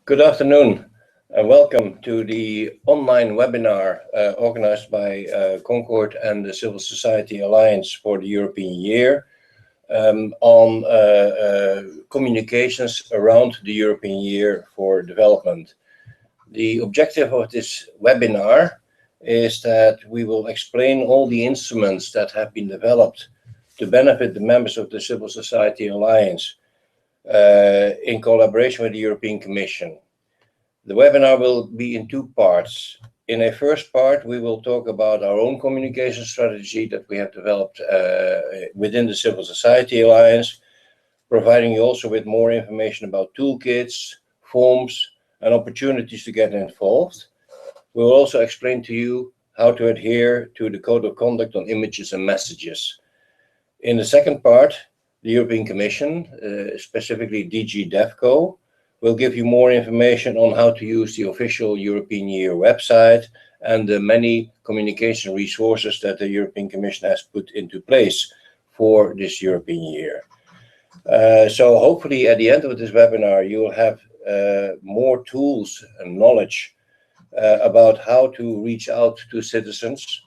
Good afternoon and welcome to the online webinar organized by CONCORD and the Civil Society Alliance for the European Year on communications around the European Year for Development. The objective of this webinar is that we will explain all the instruments that have been developed to benefit the members of the Civil Society Alliance in collaboration with the European Commission. The webinar will be in two parts. In a first part, we will talk about our own communication strategy that we have developed within the Civil Society Alliance, providing you also with more information about toolkits, forms, and opportunities to get involved. We will also explain to you how to adhere to the Code of Conduct on Images and Messages. In the second part, the European Commission, specifically DG DevCo, will give you more information on how to use the official European Year website and the many communication resources that the European Commission has put into place for this European Year. So hopefully at the end of this webinar, you will have more tools and knowledge about how to reach out to citizens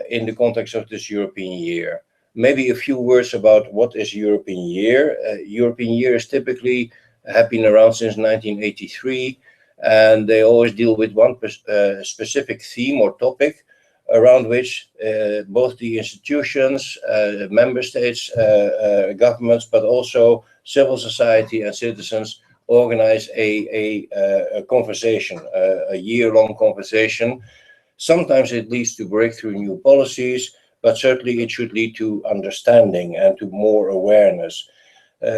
in the context of this European Year. Maybe a few words about what is European Year. European Year is typically have been around since 1983, and they always deal with one specific theme or topic around which both the institutions, member states, governments, but also civil society and citizens organize a conversation, a year-long conversation. Sometimes it leads to breakthrough new policies, but certainly it should lead to understanding and to more awareness.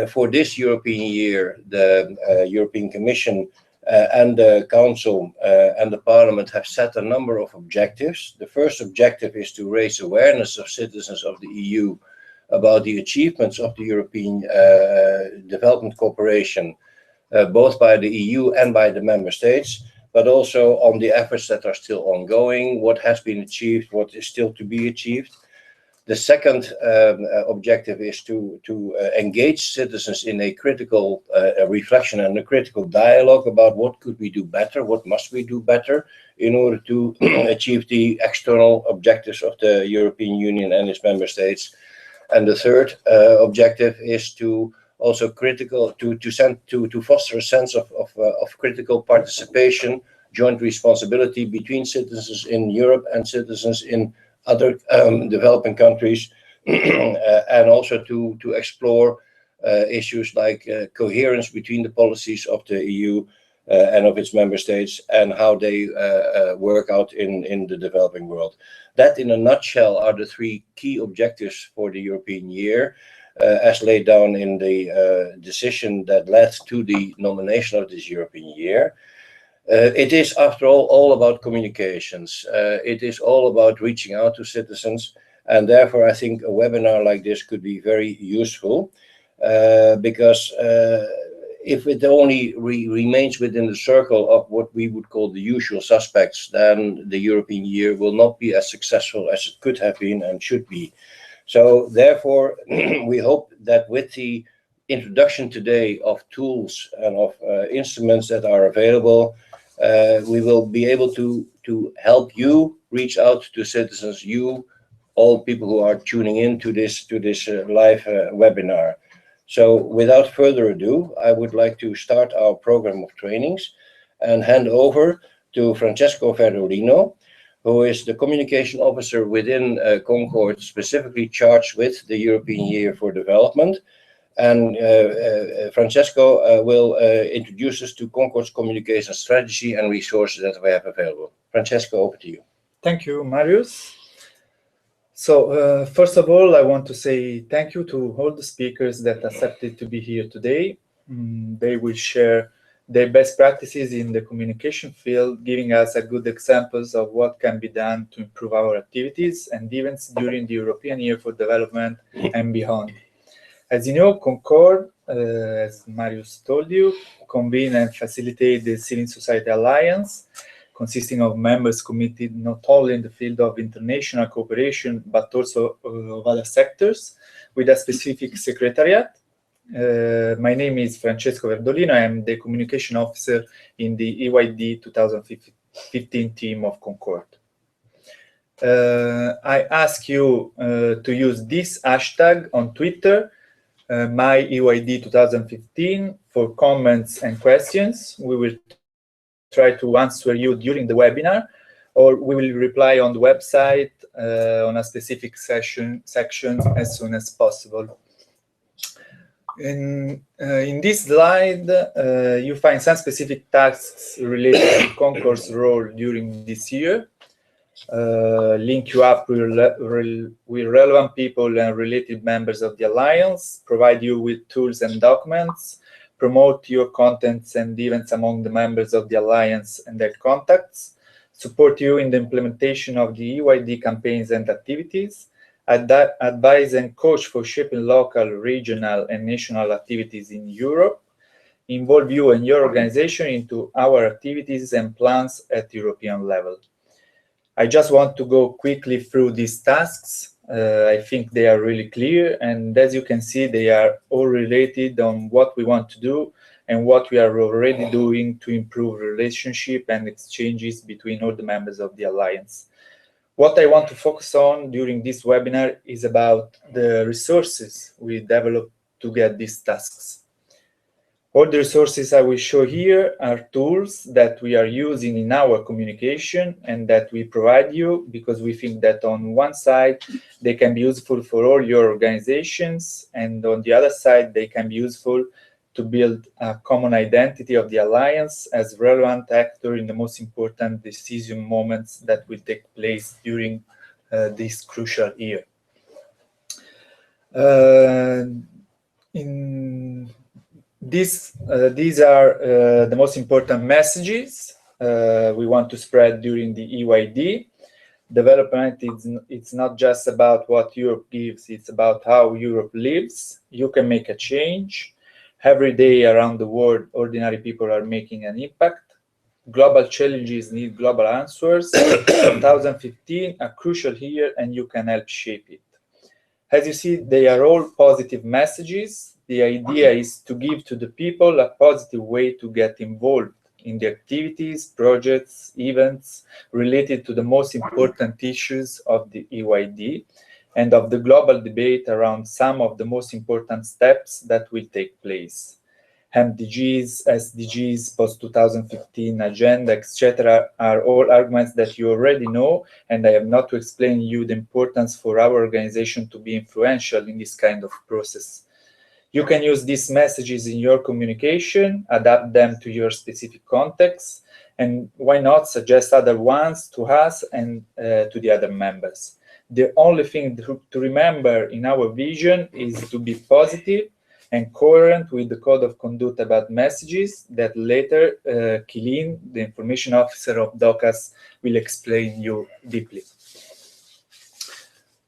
For this European Year, the European Commission and the Council and the Parliament have set a number of objectives. The first objective is to raise awareness of citizens of the EU about the achievements of the European development cooperation, both by the EU and by the member states, but also on the efforts that are still ongoing, what has been achieved, what is still to be achieved. The second objective is to engage citizens in a critical reflection and a critical dialogue about what could we do better, what must we do better in order to achieve the external objectives of the European Union and its member states. And the third objective is to also to foster a sense of critical participation, joint responsibility between citizens in Europe and citizens in other developing countries, and also to explore issues like coherence between the policies of the EU and of its member states and how they work out in the developing world. That, in a nutshell, are the three key objectives for the European Year, as laid down in the decision that led to the nomination of this European Year. It is, after all about communications. It is all about reaching out to citizens, and therefore I think a webinar like this could be very useful, because if it only remains within the circle of what we would call the usual suspects, then the European Year will not be as successful as it could have been and should be. So therefore, we hope that with the introduction today of tools and of instruments that are available, we will be able to help you reach out to citizens, all people who are tuning in to this live webinar. So without further ado, I would like to start our program of trainings and hand over to Francesco Verdolino, who is the communication officer within CONCORD, specifically charged with the European Year for Development. And Francesco will introduce us to CONCORD's communication strategy and resources that we have available. Francesco, over to you. Thank you, Marius. So first of all, I want to say thank you to all the speakers that accepted to be here today. They will share their best practices in the communication field, giving us a good examples of what can be done to improve our activities and events during the European Year for Development and beyond. As you know, CONCORD, as Marius told you, convene and facilitate the Civil Society Alliance, consisting of members committed not only in the field of international cooperation, but also of other sectors, with a specific secretariat. My name is Francesco Verdolino. I am the Communication Officer in the EYD 2015 team of CONCORD. I ask you to use this hashtag on Twitter, myEYD 2015, for comments and questions. We will try to answer you during the webinar, or we will reply on the website on a specific section as soon as possible. In this slide, you find some specific tasks related to CONCORD's role during this year. Link you up with relevant people and related members of the Alliance, provide you with tools and documents, promote your contents and events among the members of the Alliance and their contacts, support you in the implementation of the EYD campaigns and activities, advise and coach for shaping local, regional, and national activities in Europe, involve you and your organization into our activities and plans at European level. I just want to go quickly through these tasks. I think they are really clear, and as you can see, they are all related on what we want to do and what we are already doing to improve relationship and exchanges between all the members of the Alliance. What I want to focus on during this webinar is about the resources we developed to get these tasks. All the resources I will show here are tools that we are using in our communication and that we provide you because we think that on one side, they can be useful for all your organizations, and on the other side, they can be useful to build a common identity of the Alliance as relevant actor in the most important decision moments that will take place during this crucial year. These are the most important messages we want to spread during the EYD. Development, it's not just about what Europe gives, it's about how Europe lives. You can make a change. Every day around the world, ordinary people are making an impact. Global challenges need global answers. 2015, a crucial year, and you can help shape it. As you see, they are all positive messages. The idea is to give to the people a positive way to get involved in the activities, projects, events related to the most important issues of the EYD and of the global debate around some of the most important steps that will take place. MDGs, SDGs, post-2015 agenda, etc. are all arguments that you already know, and I have not to explain you the importance for our organization to be influential in this kind of process. You can use these messages in your communication, adapt them to your specific context, and why not suggest other ones to us and to the other members. The only thing to remember in our vision is to be positive and coherent with the code of conduct about messages that later Kilin, the information officer of DOCAS, will explain you deeply.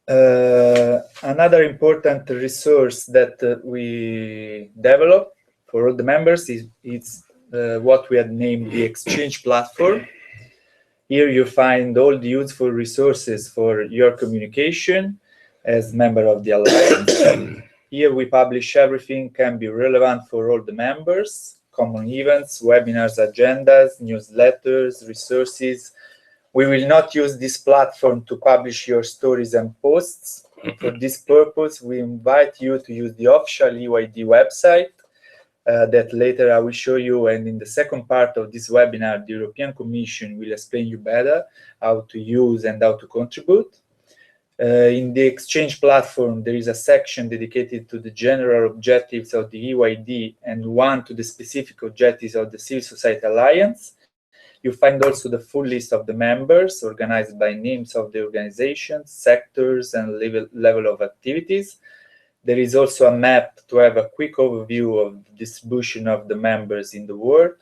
Another important resource that we developed for all the members is what we had named the Exchange Platform. Here you find all the useful resources for your communication as member of the Alliance. Here we publish everything can be relevant for all the members, common events, webinars, agendas, newsletters, resources. We will not use this platform to publish your stories and posts. For this purpose, we invite you to use the official EYD website that later I will show you. And in the second part of this webinar, the European Commission will explain you better how to use and how to contribute. In the Exchange Platform, there is a section dedicated to the general objectives of the EYD and one to the specific objectives of the Civil Society Alliance. You find also the full list of the members organized by names of the organizations, sectors, and level of activities. There is also a map to have a quick overview of the distribution of the members in the world.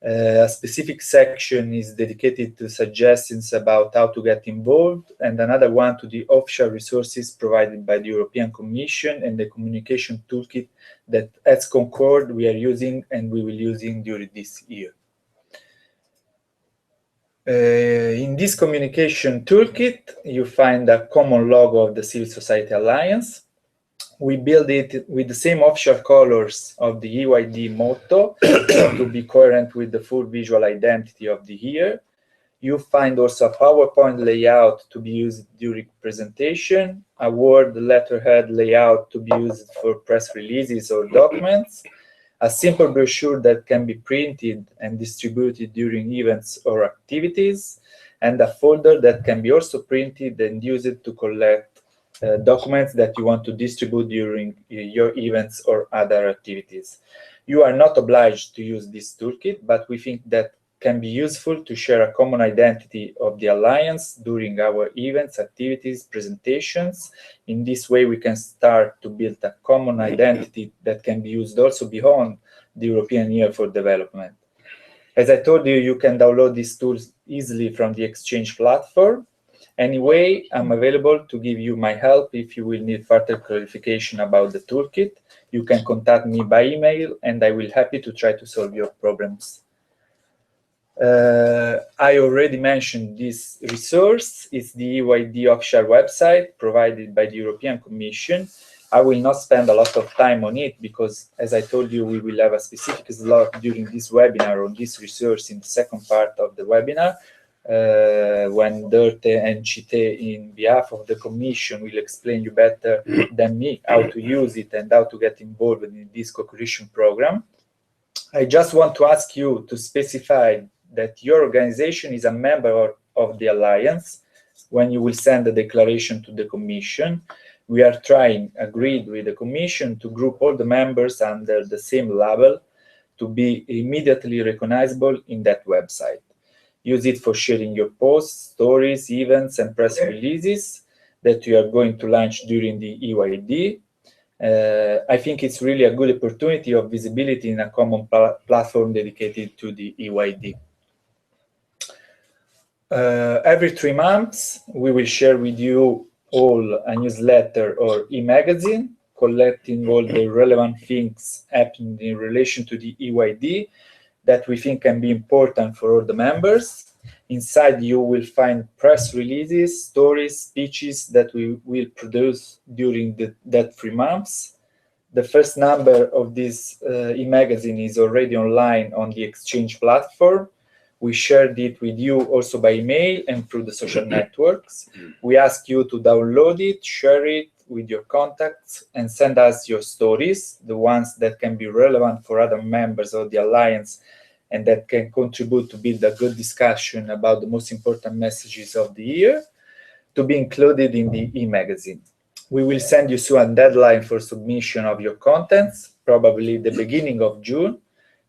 A specific section is dedicated to suggestions about how to get involved, and another one to the official resources provided by the European Commission and the communication toolkit that at CONCORD we are using and we will using during this year. In this communication toolkit, you find a common logo of the Civil Society Alliance. We build it with the same official colors of the EYD motto to be coherent with the full visual identity of the year. You find also a PowerPoint layout to be used during presentation, a Word letterhead layout to be used for press releases or documents, a simple brochure that can be printed and distributed during events or activities, and a folder that can be also printed and used to collect documents that you want to distribute during your events or other activities. You are not obliged to use this toolkit, but we think that can be useful to share a common identity of the Alliance during our events, activities, presentations. In this way, we can start to build a common identity that can be used also beyond the European Year for Development. As I told you, you can download these tools easily from the Exchange platform. Anyway, I'm available to give you my help if you will need further clarification about the toolkit. You can contact me by email, and I will be happy to try to solve your problems. I already mentioned this resource. It's the EYD official website provided by the European Commission. I will not spend a lot of time on it because, as I told you, we will have a specific slot during this webinar on this resource in the second part of the webinar, when Dörte and Chite, in behalf of the Commission, will explain you better than me how to use it and how to get involved in this co-creation program. I just want to ask you to specify that your organization is a member of the Alliance when you will send the declaration to the Commission. We are trying, agreed with the Commission, to group all the members under the same label to be immediately recognizable in that website. Use it for sharing your posts, stories, events, and press releases that you are going to launch during the EYD. I think it's really a good opportunity of visibility in a common platform dedicated to the EYD. Every 3 months, we will share with you all a newsletter or e-magazine, collecting all the relevant things happening in relation to the EYD that we think can be important for all the members. Inside, you will find press releases, stories, speeches that we will produce during that 3 months. The first number of this e-magazine is already online on the Exchange platform. We shared it with you also by email and through the social networks. We ask you to download it, share it with your contacts, and send us your stories, the ones that can be relevant for other members of the Alliance and that can contribute to build a good discussion about the most important messages of the year, to be included in the e-magazine. We will send you soon a deadline for submission of your contents, probably the beginning of June.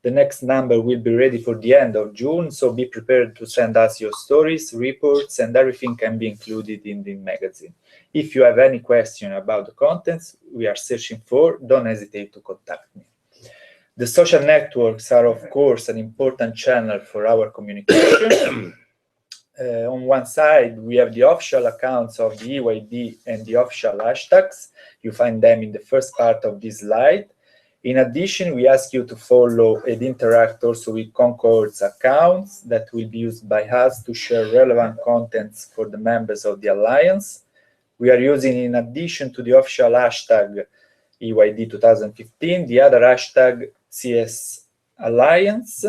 The next number will be ready for the end of June, so be prepared to send us your stories, reports, and everything can be included in the magazine. If you have any question about the contents we are searching for, don't hesitate to contact me. The social networks are, of course, an important channel for our communication. On one side, we have the official accounts of the EYD and the official hashtags. You find them in the first part of this slide. In addition, we ask you to follow and interact also with CONCORD's accounts that will be used by us to share relevant contents for the members of the Alliance. We are using, in addition to the official hashtag EYD2015, the other hashtag CS Alliance.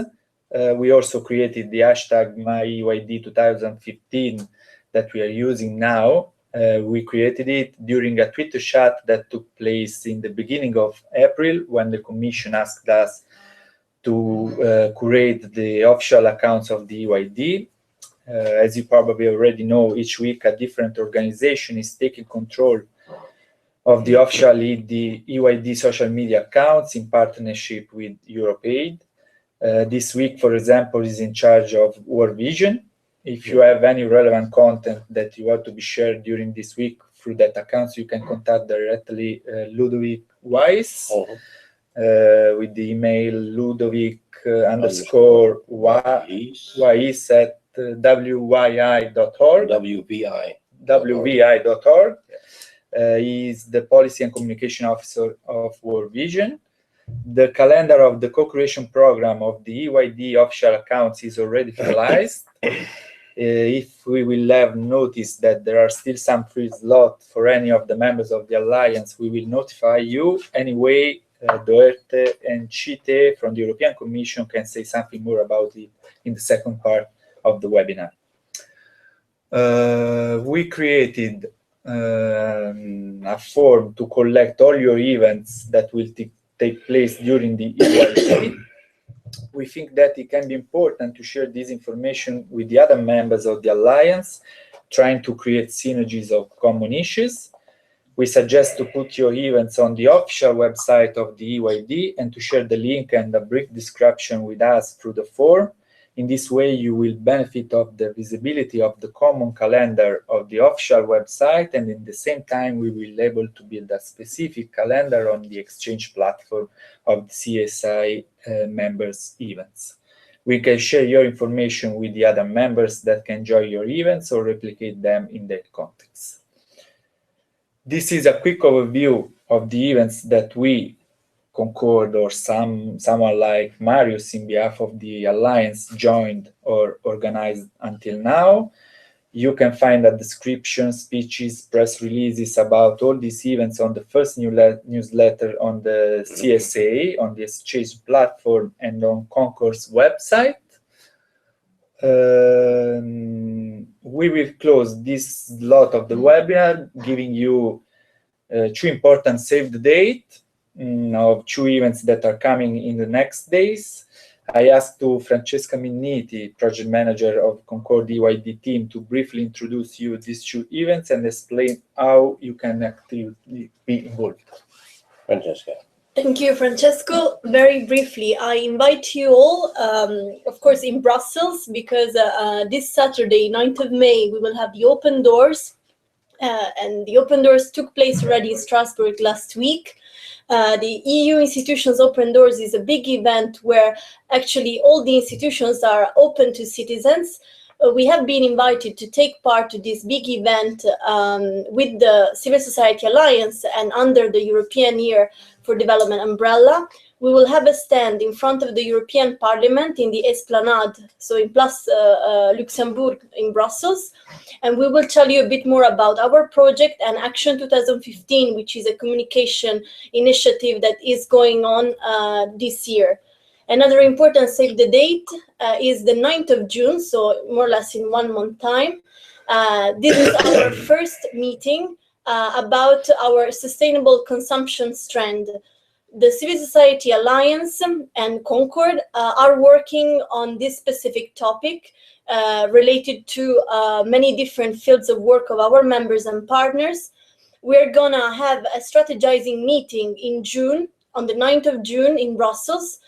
We also created the hashtag MyEYD2015 that we are using now. We created it during a Twitter chat that took place in the beginning of April when the Commission asked us to curate the official accounts of the EYD. As you probably already know, each week a different organization is taking control of the official EYD social media accounts in partnership with EuropeAid. This week, for example, is in charge of World Vision. If you have any relevant content that you want to be shared during this week through that account, you can contact directly Ludovic Weiss with the email Ludovic_Weiss at wyi.org. WVI.org. He is the Policy and Communication Officer of World Vision. The calendar of the co-creation program of the EYD official accounts is already finalized. if we will have noticed that there are still some free slots for any of the members of the Alliance, we will notify you. Anyway, Duerte and Chite from the European Commission can say something more about it in the second part of the webinar. We created a form to collect all your events that will take place during the EYD. We think that it can be important to share this information with the other members of the Alliance, trying to create synergies of common issues. We suggest to put your events on the official website of the EYD and to share the link and a brief description with us through the form. In this way, you will benefit of the visibility of the common calendar of the official website, and in the same time, we will be able to build a specific calendar on the Exchange platform of the CSI members' events. We can share your information with the other members that can join your events or replicate them in their context. This is a quick overview of the events that we, CONCORD, or someone like Marius in behalf of the Alliance joined or organized until now. You can find a description, speeches, press releases about all these events on the first newsletter on the CSA, on the Exchange platform, and on CONCORD's website. We will close this lot of the webinar, giving you two important save the date of two events that are coming in the next days. I asked to Francesca Minniti, project manager of CONCORD EYD team, to briefly introduce you these two events and explain how you can actively be involved. Francesca. Thank you, Francesco. Very briefly, I invite you all, of course, in Brussels, because this Saturday, 9th of May, we will have the open doors. And the open doors took place already in Strasbourg last week. The EU Institutions Open Doors is a big event where actually all the institutions are open to citizens. We have been invited to take part to this big event with the Civil Society Alliance and under the European Year for Development umbrella. We will have a stand in front of the European Parliament in the Esplanade, so in Place Luxembourg in Brussels. And we will tell you a bit more about our project and Action 2015, which is a communication initiative that is going on this year. Another important save the date is the 9th of June, so more or less in 1 month time. This is our first meeting about our sustainable consumption strand. The Civil Society Alliance and CONCORD are working on this specific topic related to many different fields of work of our members and partners. We're gonna have a strategizing meeting in June, on the 9th of June in Brussels,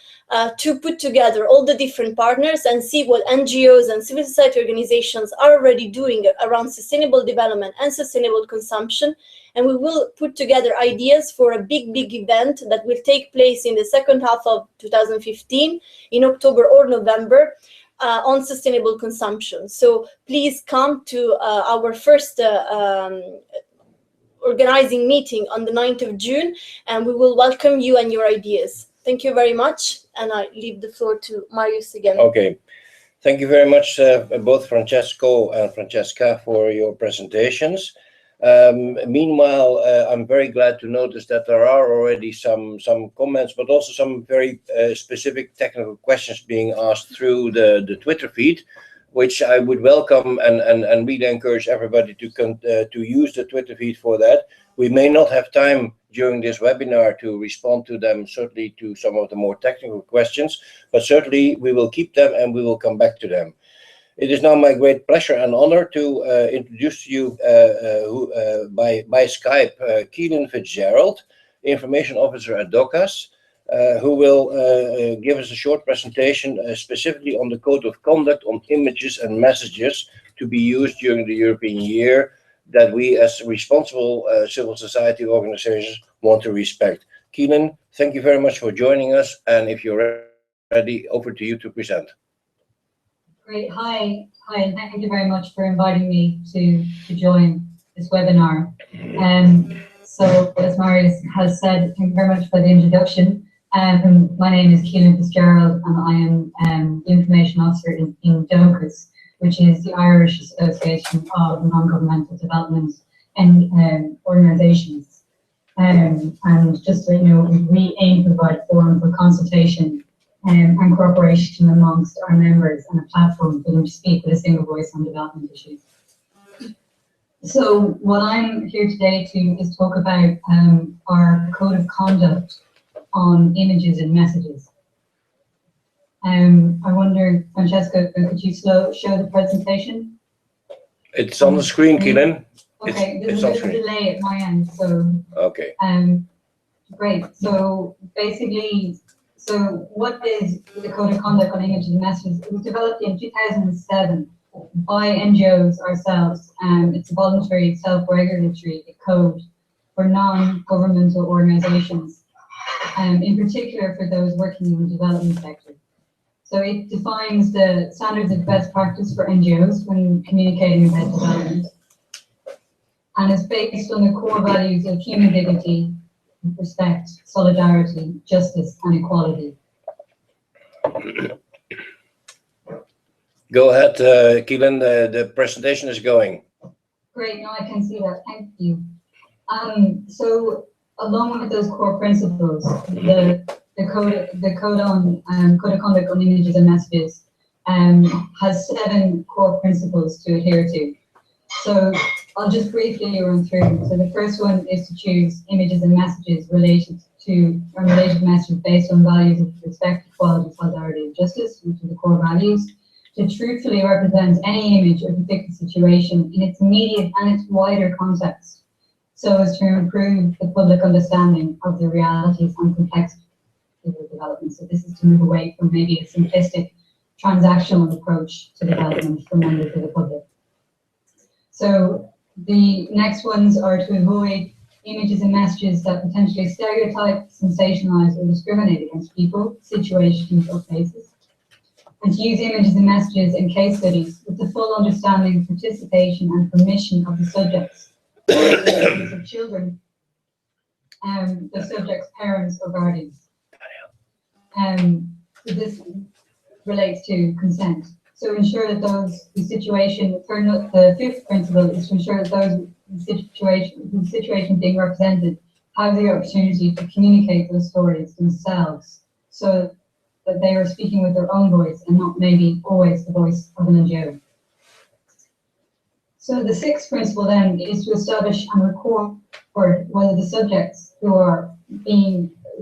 to put together all the different partners and see what NGOs and civil society organizations are already doing around sustainable development and sustainable consumption. And we will put together ideas for a big event that will take place in the second half of 2015, in October or November, on sustainable consumption. So please come to our first organizing meeting on the 9th of June, and we will welcome you and your ideas. Thank you very much, and I leave the floor to Marius again. Okay. Thank you very much, both Francesco and Francesca, for your presentations. Meanwhile, I'm very glad to notice that there are already some comments, but also some very specific technical questions being asked through the Twitter feed, which I would welcome and really encourage everybody to use the Twitter feed for that. We may not have time during this webinar to respond to them, certainly to some of the more technical questions, but certainly we will keep them and we will come back to them. It is now my great pleasure and honor to introduce you by Skype Keelan Fitzgerald, Information Officer at DOCAS, who will give us a short presentation specifically on the Code of Conduct on images and messages to be used during the European year that we as responsible civil society organizations want to respect. Keelan, thank you very much for joining us, and if you're ready, over to you to present. Great. Hi, and thank you very much for inviting me to join this webinar. So as Marius has said, thank you very much for the introduction. My name is Keelan Fitzgerald, and I am the Information Officer in DOCAS, which is the Irish Association of Non-Governmental Development and Organisations. And just so you know, we aim to provide a forum for consultation and cooperation amongst our members and a platform for them to speak with a single voice on development issues. So what I'm here today is talk about our code of conduct on images and messages. I wonder, Francesca, could you show the presentation? It's on the screen, Keelan. Okay, there's a bit of a delay at my end, so. Okay. Great. So basically, so what is the code of conduct on images and messages? It was developed in 2007 by NGOs ourselves. It's a voluntary self-regulatory code for non-governmental organizations, in particular for those working in the development sector. So it defines the standards of best practice for NGOs when communicating about development. And it's based on the core values of human dignity, respect, solidarity, justice, and equality. Go ahead, Keelan, the presentation is going. Great, now I can see that, thank you. So along with those core principles, the code of conduct on images and messages has 7 core principles to adhere to. So I'll just briefly run through. So the first one is to choose images and messages related messages based on values of respect, equality, solidarity, and justice, which are the core values, to truthfully represent any image or particular situation in its immediate and its wider context, so as to improve the public understanding of the realities and complexities of development. So this is to move away from maybe a simplistic transactional approach to development for members of the public. So the next ones are to avoid images and messages that potentially stereotype, sensationalize, or discriminate against people, situations, or places. And to use images and messages in case studies with the full understanding, participation, and permission of the subjects, of children, the subject's parents or guardians. So this relates to consent. So ensure that those whose situation, the 5th principle is to ensure that those whose situation being represented have the opportunity to communicate those stories themselves, so that they are speaking with their own voice and not maybe always the voice of an NGO. So the 6th principle then is to establish and record whether the subjects who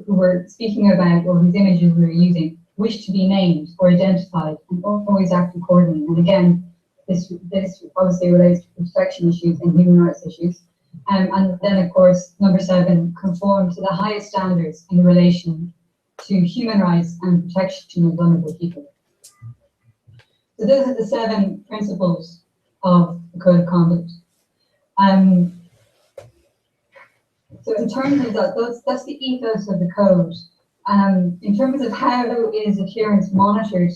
we're speaking about or whose images we're using wish to be named or identified, and always act accordingly. And again, this obviously relates to protection issues and human rights issues. And then, of course, number 7, conform to the highest standards in relation to human rights and protection of vulnerable people. So those are the 7 principles of the Code of Conduct. So in terms of that, that's the ethos of the code. In terms of how is adherence monitored,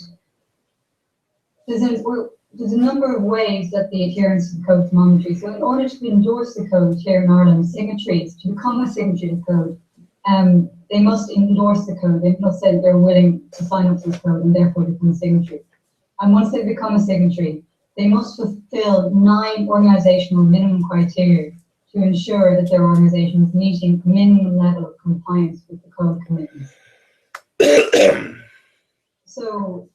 there's a number of ways that the adherence to the code is monitored. So in order to endorse the code here in Ireland, signatories, to become a signatory to the code, they must endorse the code. They must say that they're willing to sign up to this code and therefore become a signatory. And once they become a signatory, they must fulfill 9 organizational minimum criteria to ensure that their organization is meeting a minimum level of compliance with the code commitments. So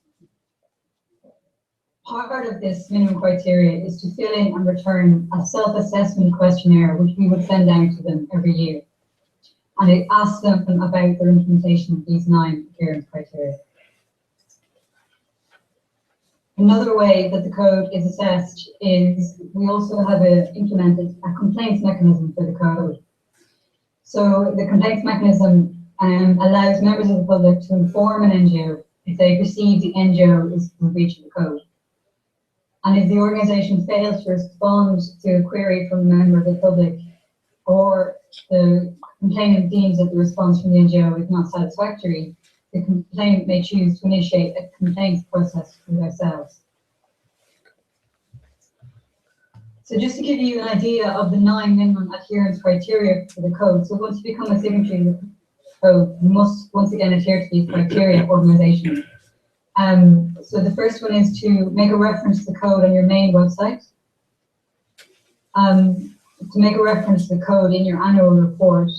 part of this minimum criteria is to fill in and return a self-assessment questionnaire, which we would send out to them every year. And it asks them about their implementation of these 9 adherence criteria. Another way that the code is assessed is we also have implemented a complaints mechanism for the code. So the complaints mechanism allows members of the public to inform an NGO if they perceive the NGO is in breach of the code. And if the organization fails to respond to a query from a member of the public, or the complainant deems that the response from the NGO is not satisfactory, the complainant may choose to initiate a complaints process with ourselves. So just to give you an idea of the 9 minimum adherence criteria for the code, so once you become a signatory to the code, you must once again adhere to these criteria organizationally. So the first one is to make a reference to the code on your main website. To make a reference to the code in your annual report.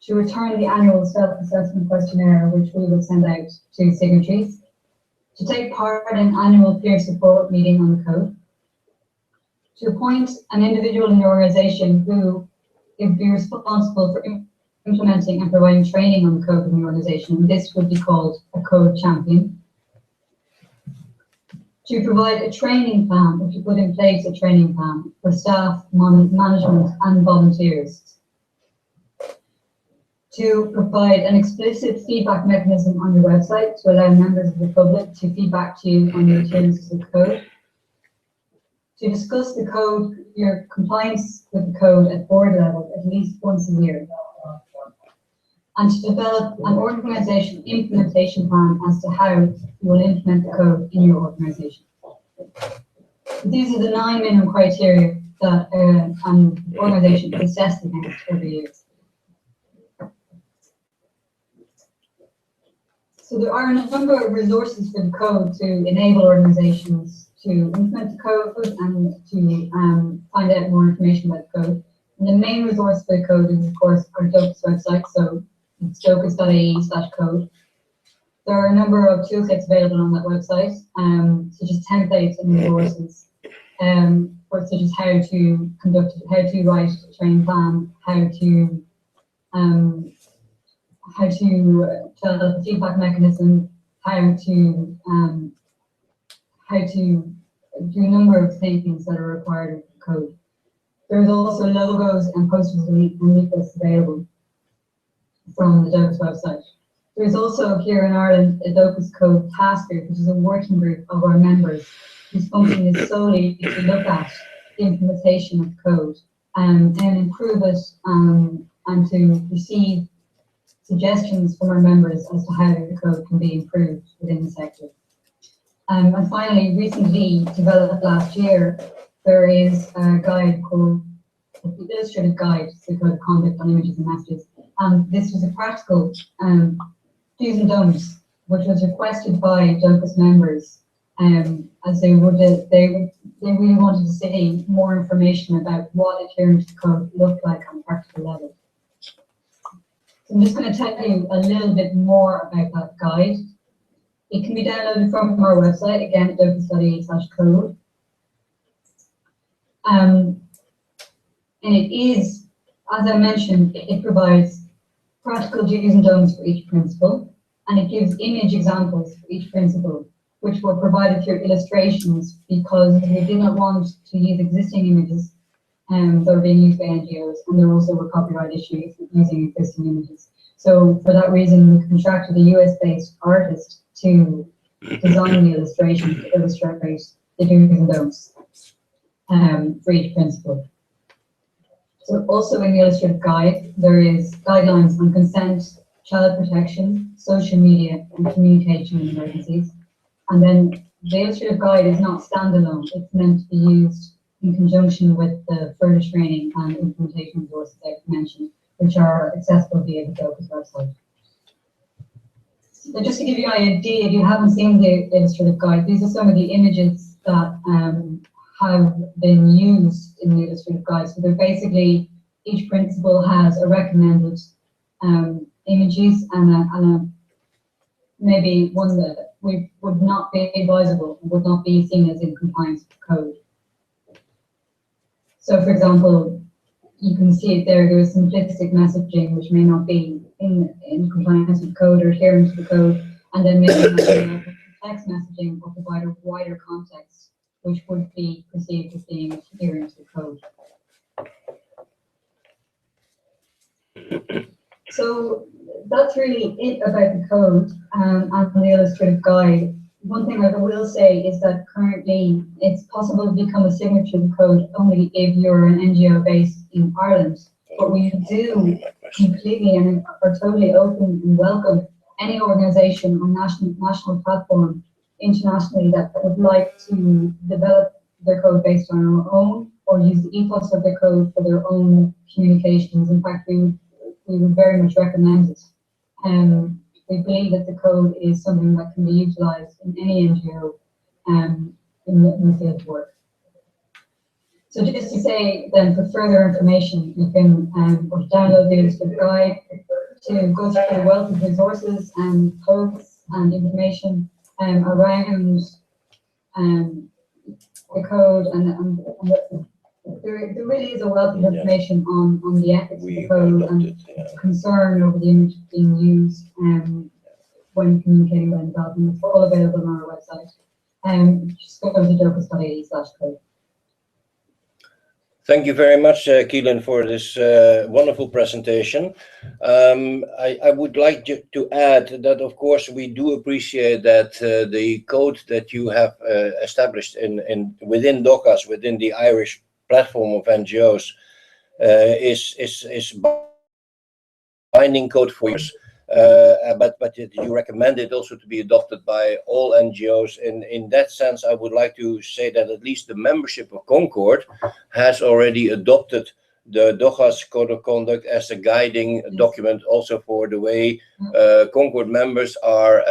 To return the annual self-assessment questionnaire, which we will send out to signatories. To take part in an annual peer support meeting on the code. To appoint an individual in your organization who would be responsible for implementing and providing training on the code in the organization. This would be called a code champion. To provide a training plan, or to put in place a training plan for staff, management, and volunteers. To provide an explicit feedback mechanism on your website to allow members of the public to feedback to you on the adherence to the code. To discuss the code, your compliance with the code at board level at least once a year. And to develop an organization implementation plan as to how you will implement the code in your organization. These are the 9 minimum criteria that an organization is assessed against every year. So there are a number of resources for the code to enable organizations to implement the code and to find out more information about the code. And the main resource for the code is, of course, our DOCUS website, so it's docus.ie/code. There are a number of toolkits available on that website, such as templates and resources, such as how to write a training plan, how to develop a feedback mechanism, how to do a number of things that are required of the code. There's also logos and posters and leaflets available from the DOCUS website. There's also here in Ireland a DOCUS Code task group, which is a working group of our members whose function is solely to look at the implementation of code and improve it and to receive suggestions from our members as to how the code can be improved within the sector. And finally, recently developed last year, there is a guide called the Illustrative Guide to the Code of Conduct on Images and Messages. And this was a practical do's and don'ts, which was requested by DOCUS members, as they really wanted to see more information about what adherence to code looked like on a practical level. So I'm just going to tell you a little bit more about that guide. It can be downloaded from our website, again, docus.ie/code. And it is, as I mentioned, it provides practical do's and don'ts for each principle, and it gives image examples for each principle, which were provided through illustrations because we did not want to use existing images that are being used by NGOs, and there also were copyright issues with using existing images. So for that reason, we contracted a US-based artist to design the illustration to illustrate the do's and don'ts for each principle. So also in the Illustrative Guide, there is guidelines on consent, child protection, social media, and communication in emergencies. And then the Illustrative Guide is not standalone. It's meant to be used in conjunction with the further training and implementation resources I've mentioned, which are accessible via the DOCUS website. So just to give you an idea, if you haven't seen the Illustrative Guide, these are some of the images that have been used in the Illustrative Guide. So they're basically, each principle has a recommended images and maybe one that would not be advisable, would not be seen as in compliance with code. So for example, you can see it there, there's simplistic messaging which may not be in compliance with code or adherent to the code, and then maybe text messaging will provide a wider context which would be perceived as being adherent to the code. So that's really it about the code and the Illustrative Guide. One thing I will say is that currently it's possible to become a signature to the code only if you're an NGO based in Ireland. But we do completely and are totally open and welcome any organisation or national platform internationally that would like to develop their code based on our own or use the ethos of the code for their own communications. In fact, we would very much recommend it. we believe that the code is something that can be utilized in any NGO in the field of work. So just to say then, for further information, you can download the Illustrative guide to go through the wealth of resources and codes and information around the code, and there really is a wealth of information on the ethics of the code and concern over the image being used when communicating about development. It's all available on our website. Just go to docus.ie/code. Thank you very much, Keelan, for this wonderful presentation. I would like to add that, of course, we do appreciate that the code that you have established within DOCAS, within the Irish platform of NGOs, is binding code for years. But you recommend it also to be adopted by all NGOs. In that sense, I would like to say that at least the membership of CONCORD has already adopted the DOCAS Code of Conduct as a guiding document also for the way CONCORD members are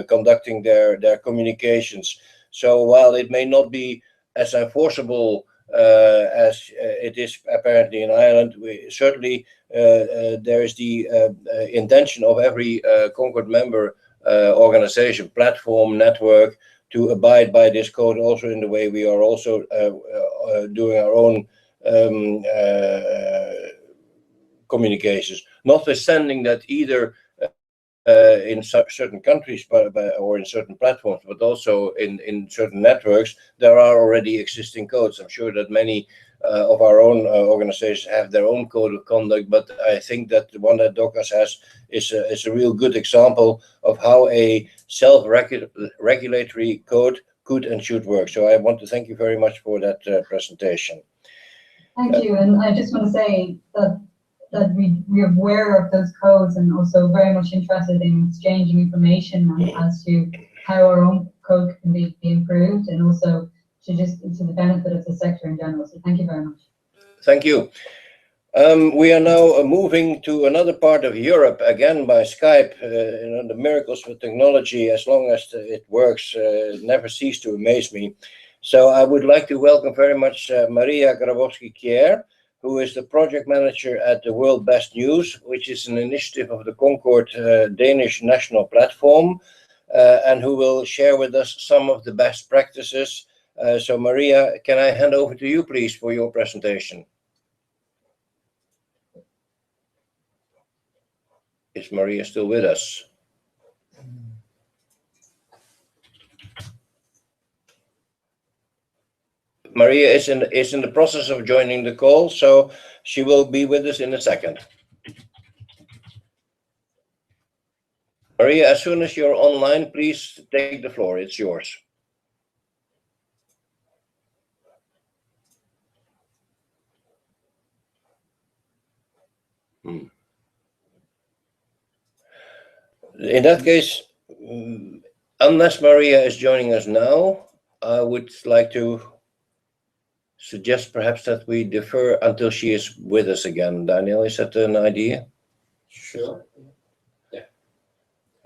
conducting their communications. So while it may not be as enforceable as it is apparently in Ireland, certainly there is the intention of every CONCORD member organization, platform, network to abide by this code also in the way we are also doing our own communications, notwithstanding that either in certain countries or in certain platforms, but also in certain networks, there are already existing codes. I'm sure that many of our own organizations have their own code of conduct, but I think that the one that DOCAS has is a real good example of how a self-regulatory code could and should work. So I want to thank you very much for that presentation. Thank you, and I just want to say that we're aware of those codes and also very much interested in exchanging information as to how our own code can be improved, and also to the benefit of the sector in general. So thank you very much. Thank you. We are now moving to another part of Europe, again by Skype. The miracles with technology, as long as it works, never cease to amaze me. So I would like to welcome very much Maria Grabowski-Kier, who is the project manager at the World Best News, which is an initiative of the CONCORD Danish National Platform, and who will share with us some of the best practices. So Maria, can I hand over to you, please, for your presentation? Is Maria still with us? Maria is in the process of joining the call, so she will be with us in a second. Maria, as soon as you're online, please take the floor. It's yours. In that case, unless Maria is joining us now, I would like to suggest perhaps that we defer until she is with us again. Daniel, is that an idea? Sure. Yeah.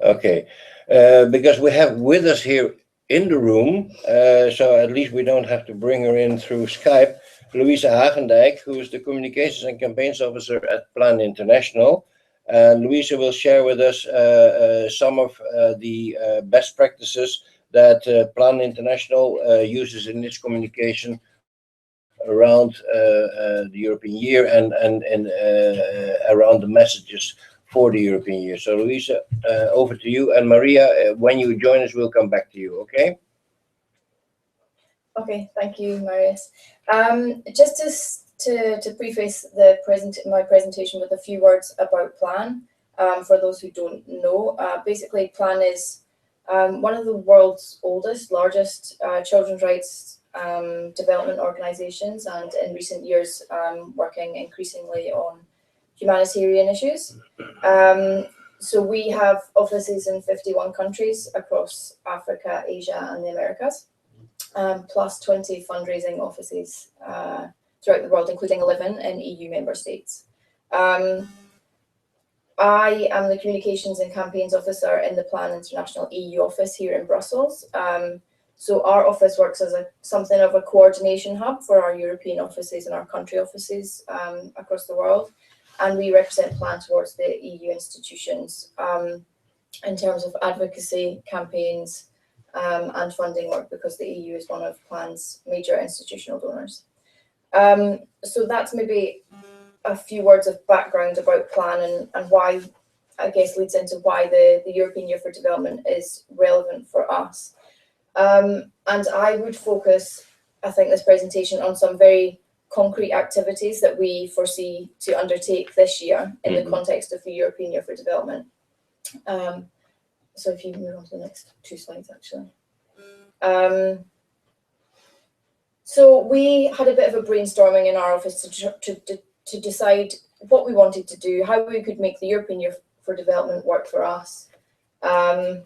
Okay, because we have with us here in the room, so at least we don't have to bring her in through Skype, Louisa Hagendijk, who is the Communications and Campaigns Officer at Plan International. And Louisa will share with us some of the best practices that Plan International uses in its communication around the European year and around the messages for the European year. So Louisa, over to you. And Maria, when you join us, we'll come back to you, okay? Okay, thank you, Marius. Just to preface my presentation with a few words about Plan, for those who don't know, basically Plan is one of the world's oldest, largest children's rights development organizations, and in recent years working increasingly on humanitarian issues. So we have offices in 51 countries across Africa, Asia, and the Americas, plus 20 fundraising offices throughout the world, including 11 in EU member states. I am the Communications and Campaigns Officer in the Plan International EU office here in Brussels. So our office works as something of a coordination hub for our European offices and our country offices across the world. And we represent Plan towards the EU institutions in terms of advocacy, campaigns, and funding work, because the EU is one of Plan's major institutional donors. So that's maybe a few words of background about Plan and why, I guess, leads into why the European Year for Development is relevant for us. And I would focus, I think, this presentation on some very concrete activities that we foresee to undertake this year in the context of the European Year for Development. So if you move on to the next 2 slides, actually. So we had a bit of a brainstorming in our office to decide what we wanted to do, how we could make the European Year for Development work for us, and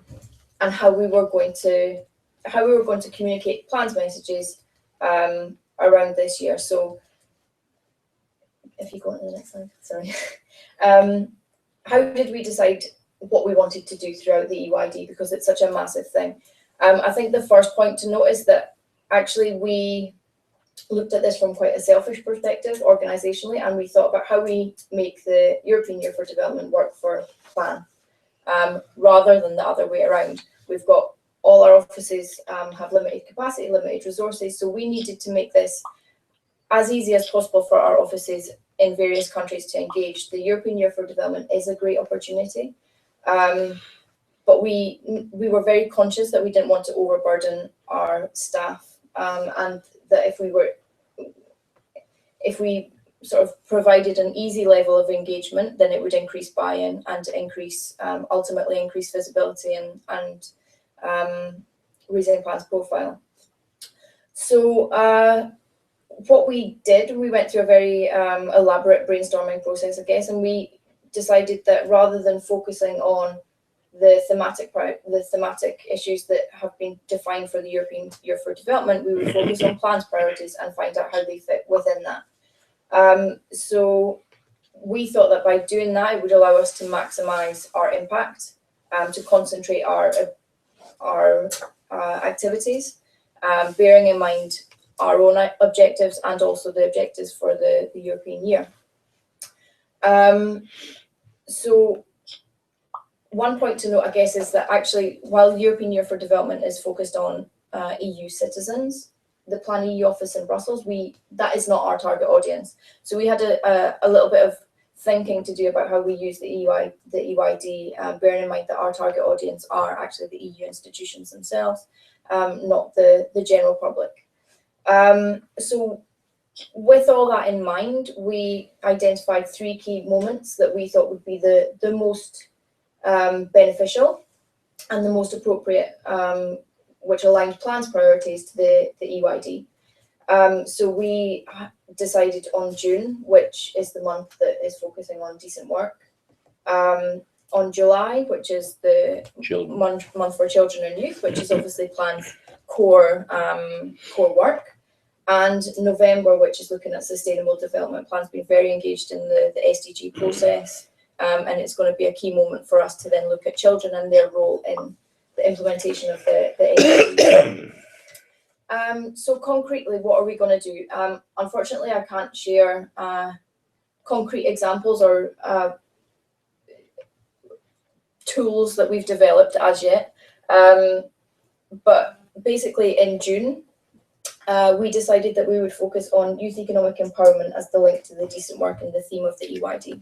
how we were going to communicate Plan's messages around this year. So if you go on to the next slide, sorry. How did we decide what we wanted to do throughout the EYD, because it's such a massive thing? I think the first point to note is that actually we looked at this from quite a selfish perspective organisationally, and we thought about how we make the European Year for Development work for Plan, rather than the other way around. We've got all our offices have limited capacity, limited resources, so we needed to make this as easy as possible for our offices in various countries to engage. The European Year for Development is a great opportunity, but we were very conscious that we didn't want to overburden our staff, and that if we sort of provided an easy level of engagement, then it would increase buy-in and ultimately increase visibility and raising Plan's profile. So what we did, we went through a very elaborate brainstorming process, I guess, and we decided that rather than focusing on the thematic issues that have been defined for the European Year for Development, we would focus on Plan's priorities and find out how they fit within that. So we thought that by doing that, it would allow us to maximise our impact, to concentrate our activities, bearing in mind our own objectives and also the objectives for the European year. So one point to note, I guess, is that actually, while the European Year for Development is focused on EU citizens, the Plan EU office in Brussels, that is not our target audience. So we had a little bit of thinking to do about how we use the EYD, bearing in mind that our target audience are actually the EU institutions themselves, not the general public. So with all that in mind, we identified 3 key moments that we thought would be the most beneficial and the most appropriate, which aligned Plan's priorities to the EYD. So we decided on June, which is the month that is focusing on decent work, on July, which is the month for children and youth, which is obviously Plan's core work, and November, which is looking at sustainable development. Plan's been very engaged in the SDG process, and it's going to be a key moment for us to then look at children and their role in the implementation of the SDGs. So concretely, what are we going to do? Unfortunately, I can't share concrete examples or tools that we've developed as yet. But basically in June, we decided that we would focus on youth economic empowerment as the link to the decent work and the theme of the EYD.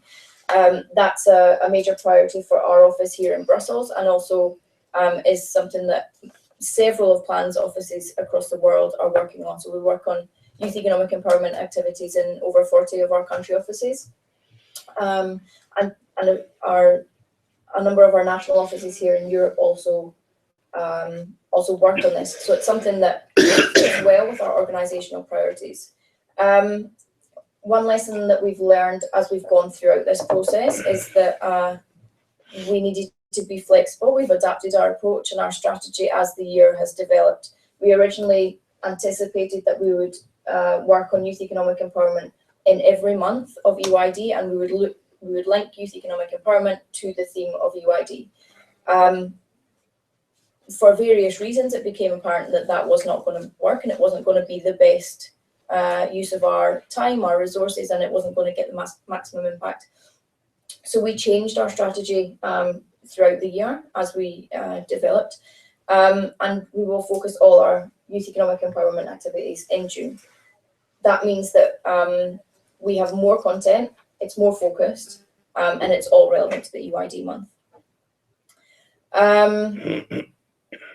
That's a major priority for our office here in Brussels, and also is something that several of Plan's offices across the world are working on. So we work on youth economic empowerment activities in over 40 of our country offices, and a number of our national offices here in Europe also work on this. So it's something that fits well with our organisational priorities. One lesson that we've learned as we've gone throughout this process is that we needed to be flexible. We've adapted our approach and our strategy as the year has developed. We originally anticipated that we would work on youth economic empowerment in every month of EYD, and we we would link youth economic empowerment to the theme of EYD. For various reasons, it became apparent that that was not going to work, and it wasn't going to be the best use of our time, our resources, and it wasn't going to get the maximum impact. So we changed our strategy throughout the year as we developed, and we will focus all our youth economic empowerment activities in June. That means that we have more content, it's more focused, and it's all relevant to the EYD month.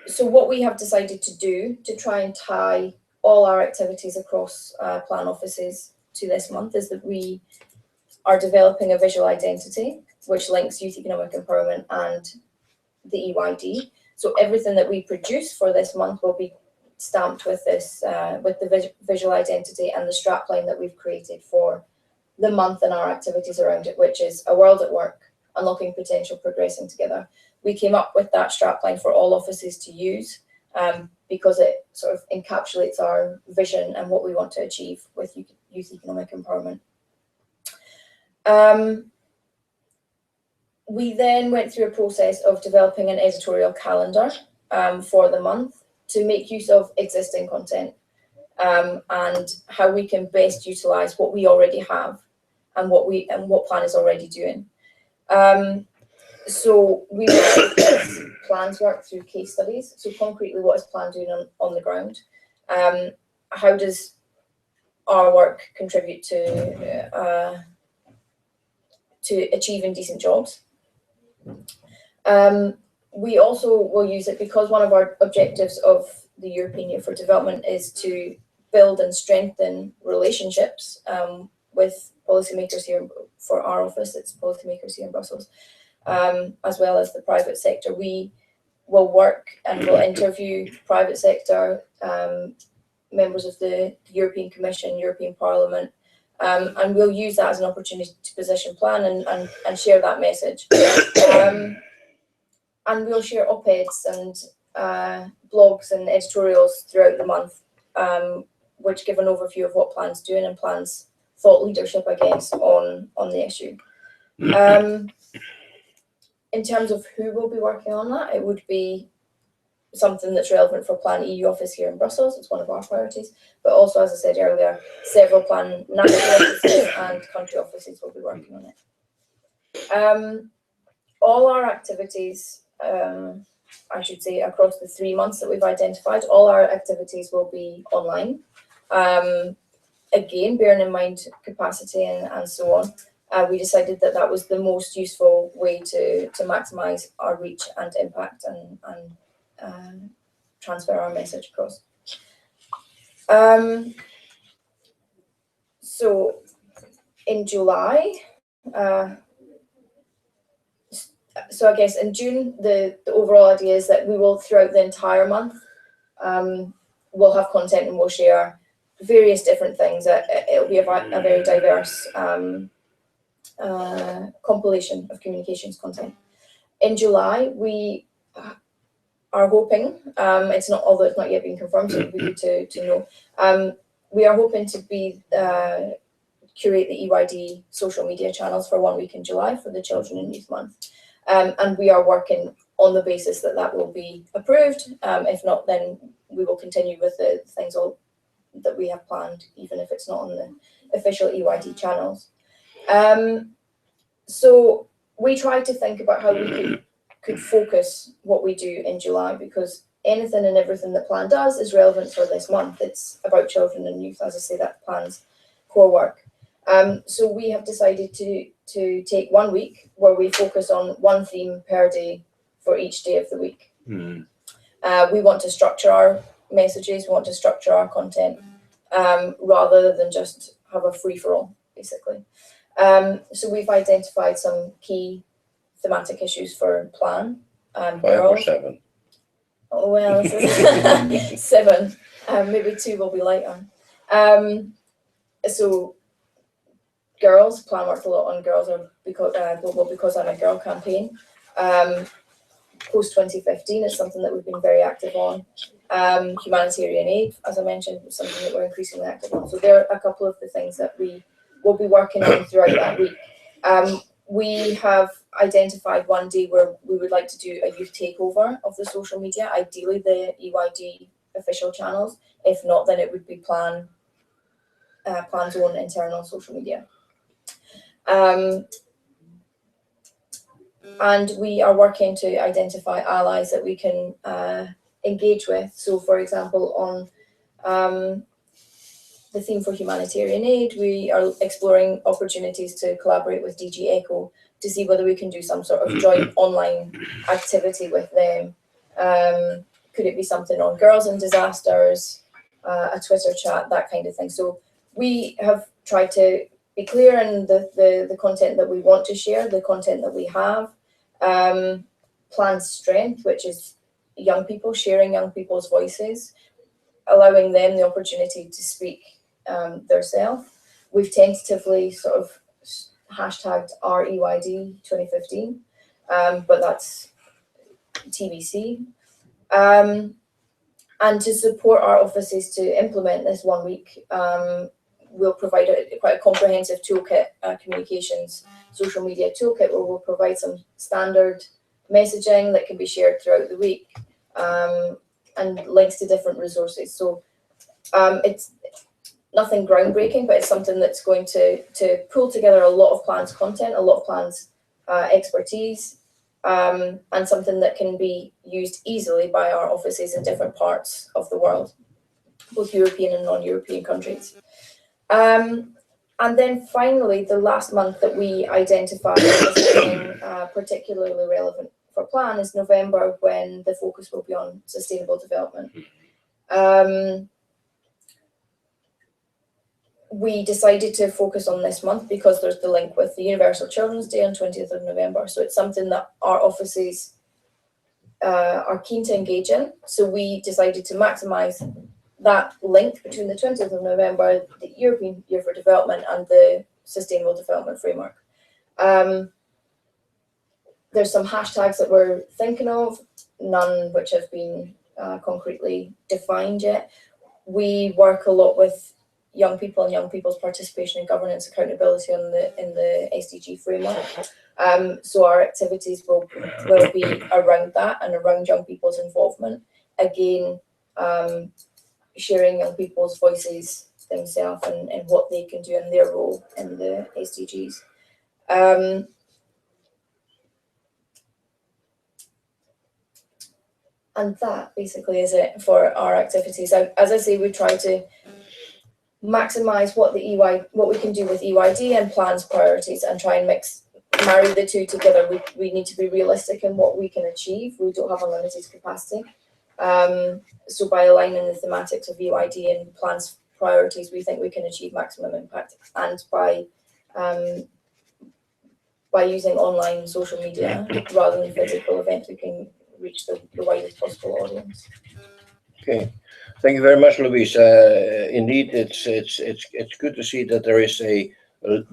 So what we have decided to do to try and tie all our activities across plan offices to this month is that we are developing a visual identity which links youth economic empowerment and the EYD. So everything that we produce for this month will be stamped with this, with the visual identity and the strapline that we've created for the month and our activities around it, which is a world at work, unlocking potential, progressing together. We came up with that strapline for all offices to use because it sort of encapsulates our vision and what we want to achieve with youth economic empowerment. We then went through a process of developing an editorial calendar for the month to make use of existing content and how we can best utilise what we already have and what Plan is already doing. So we will do Plan's work through case studies. So concretely, what is Plan doing on the ground? How does our work contribute to achieving decent jobs? We also will use it because one of our objectives of the European Year for Development is to build and strengthen relationships with policymakers here. For our office, it's policymakers here in Brussels, as well as the private sector. We will work and will interview private sector, members of the European Commission, European Parliament, and we'll use that as an opportunity to position Plan and share that message. And we'll share op-eds and blogs and editorials throughout the month, which give an overview of what Plan's doing and Plan's thought leadership, I guess, on the issue. In terms of who will be working on that, it would be something that's relevant for Plan EU office here in Brussels. It's one of our priorities, but also, as I said earlier, several Plan national offices and country offices will be working on it. All our activities, I should say, across the 3 months that we've identified, all our activities will be online. Again, bearing in mind capacity and so on, we decided that that was the most useful way to maximise our reach and impact and transfer our message across. So in July, so I guess in June, the overall idea is that we will, throughout the entire month, we'll have content and we'll share various different things. It'll be a very diverse compilation of communications content. In July, we are hoping, although it's not yet been confirmed, so it would be good to know, we are hoping to curate the EYD social media channels for 1 week in July for the Children and Youth Month. And we are working on the basis that that will be approved. If not, then we will continue with the things that we have planned, even if it's not on the official EYD channels. So we try to think about how we could focus what we do in July, because anything and everything that Plan does is relevant for this month. It's about children and youth, as I say, that Plan's core work. So we have decided to take 1 week where we focus on one theme per day for each day of the week. We want to structure our messages, we want to structure our content, rather than just have a free-for-all, basically. So we've identified some key thematic issues for Plan. 5 or 7? Oh, well, this is 7. Maybe 2 will be lighter. So girls, Plan worked a lot on girls because I'm a girl campaign. Post 2015 is something that we've been very active on. Humanitarian aid, as I mentioned, is something that we're increasingly active on. So there are a couple of the things that we will be working on throughout that week. we have identified one day where we would like to do a youth takeover of the social media, ideally the EYD official channels. If not, then it would be Plan's own internal social media. And we are working to identify allies that we can engage with. So, for example, on the theme for humanitarian aid, we are exploring opportunities to collaborate with DG ECHO to see whether we can do some sort of joint online activity with them. Could it be something on girls in disasters, a Twitter chat, that kind of thing. So we have tried to be clear in the content that we want to share, the content that we have. Plan's strength, which is young people, sharing young people's voices, allowing them the opportunity to speak themselves. We've tentatively sort of hashtagged our EYD2015, but that's TBC. And to support our offices to implement this 1 week, we'll provide quite a comprehensive toolkit, communications, social media toolkit, where we'll provide some standard messaging that can be shared throughout the week, and links to different resources. So it's nothing groundbreaking, but it's something that's going to pull together a lot of Plan's content, a lot of Plan's expertise, and something that can be used easily by our offices in different parts of the world, both European and non-European countries. And then finally, the last month that we identified as being particularly relevant for Plan is November, when the focus will be on sustainable development. We decided to focus on this month because there's the link with the Universal Children's Day on 20th of November. So it's something that our offices are keen to engage in. So we decided to maximise that link between the 20th of November, the European Year for Development, and the Sustainable Development Framework. There's some hashtags that we're thinking of, none which have been concretely defined yet. We work a lot with young people and young people's participation in governance accountability in the SDG framework. So our activities will be around that and around young people's involvement. Again, sharing young people's voices themselves and what they can do in their role in the SDGs. And that basically is it for our activities. As I say, we try to maximise what we can do with EYD and Plan's priorities, and try and marry the two together. We need to be realistic in what we can achieve. We don't have unlimited capacity. So by aligning the thematics of EYD and Plan's priorities, we think we can achieve maximum impact. And by using online social media rather than physical events, we can reach the widest possible audience. Okay, thank you very much, Louise. Indeed, it's good to see that there is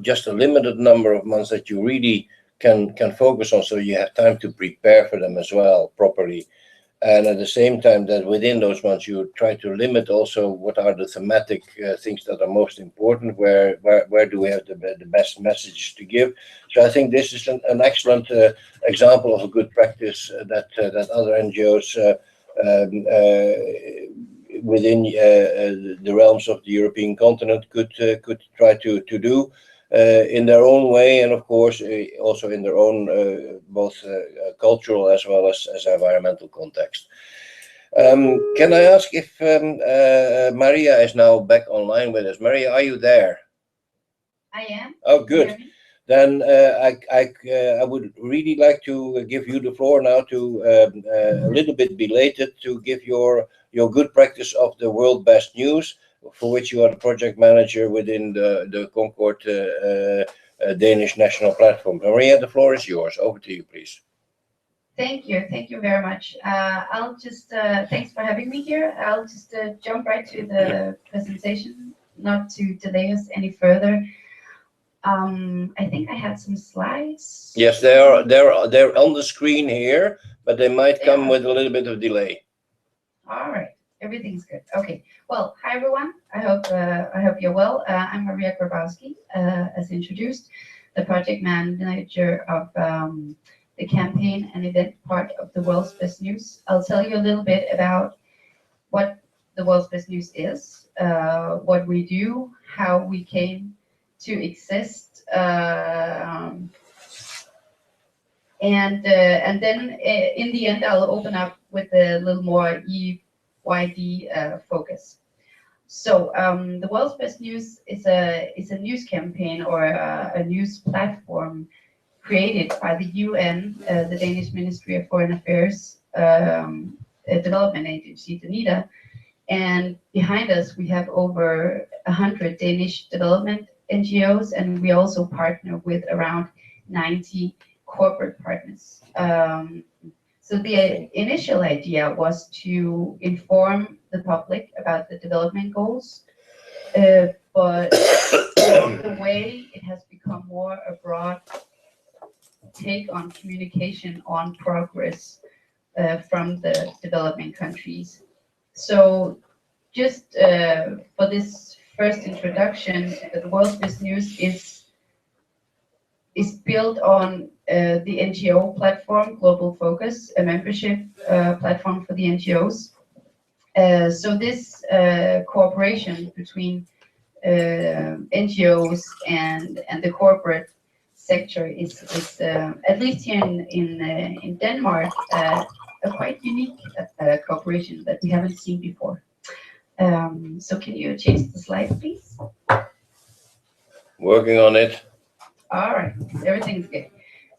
just a limited number of months that you really can focus on, so you have time to prepare for them as well properly. And at the same time, that within those months you try to limit also what are the thematic things that are most important, where do we have the best message to give. So I think this is an excellent example of a good practice that other NGOs within the realms of the European continent could try to do in their own way, and of course also in their own both cultural as well as environmental context. Can I ask if Maria is now back online with us? Maria, are you there? I am. Oh, good. Then I would really like to give you the floor now to a little bit belated to give your good practice of the World Best News, for which you are the project manager within the CONCORD Danish National Platform. Maria, the floor is yours. Over to you, please. Thank you very much. I'll just, thanks for having me here. I'll just jump right to the presentation, not to delay us any further. I think I had some slides. Yes, they're on the screen here, but they might come with a little bit of delay. All right, everything's good. Okay. Well, hi everyone. I hope you're well. I'm Maria Grabowski, as introduced, the project manager of the campaign and event part of the World's Best News. I'll tell you a little bit about what the World's Best News is, what we do, how we came to exist, and then in the end I'll open up with a little more EYD focus. So the World's Best News is a news campaign or a news platform created by the UN, the Danish Ministry of Foreign Affairs, Development Agency, DANIDA, and behind us we have over 100 Danish development NGOs, and we also partner with around 90 corporate partners. So the initial idea was to inform the public about the development goals, but along the way it has become more a broad take on communication on progress from the developing countries. So just for this first introduction, the World's Best News is built on the NGO platform, Global Focus, a membership platform for the NGOs. So this cooperation between NGOs and the corporate sector is at least here in Denmark, a quite unique cooperation that we haven't seen before. So can you change the slide, please? Working on it. All right, everything's good.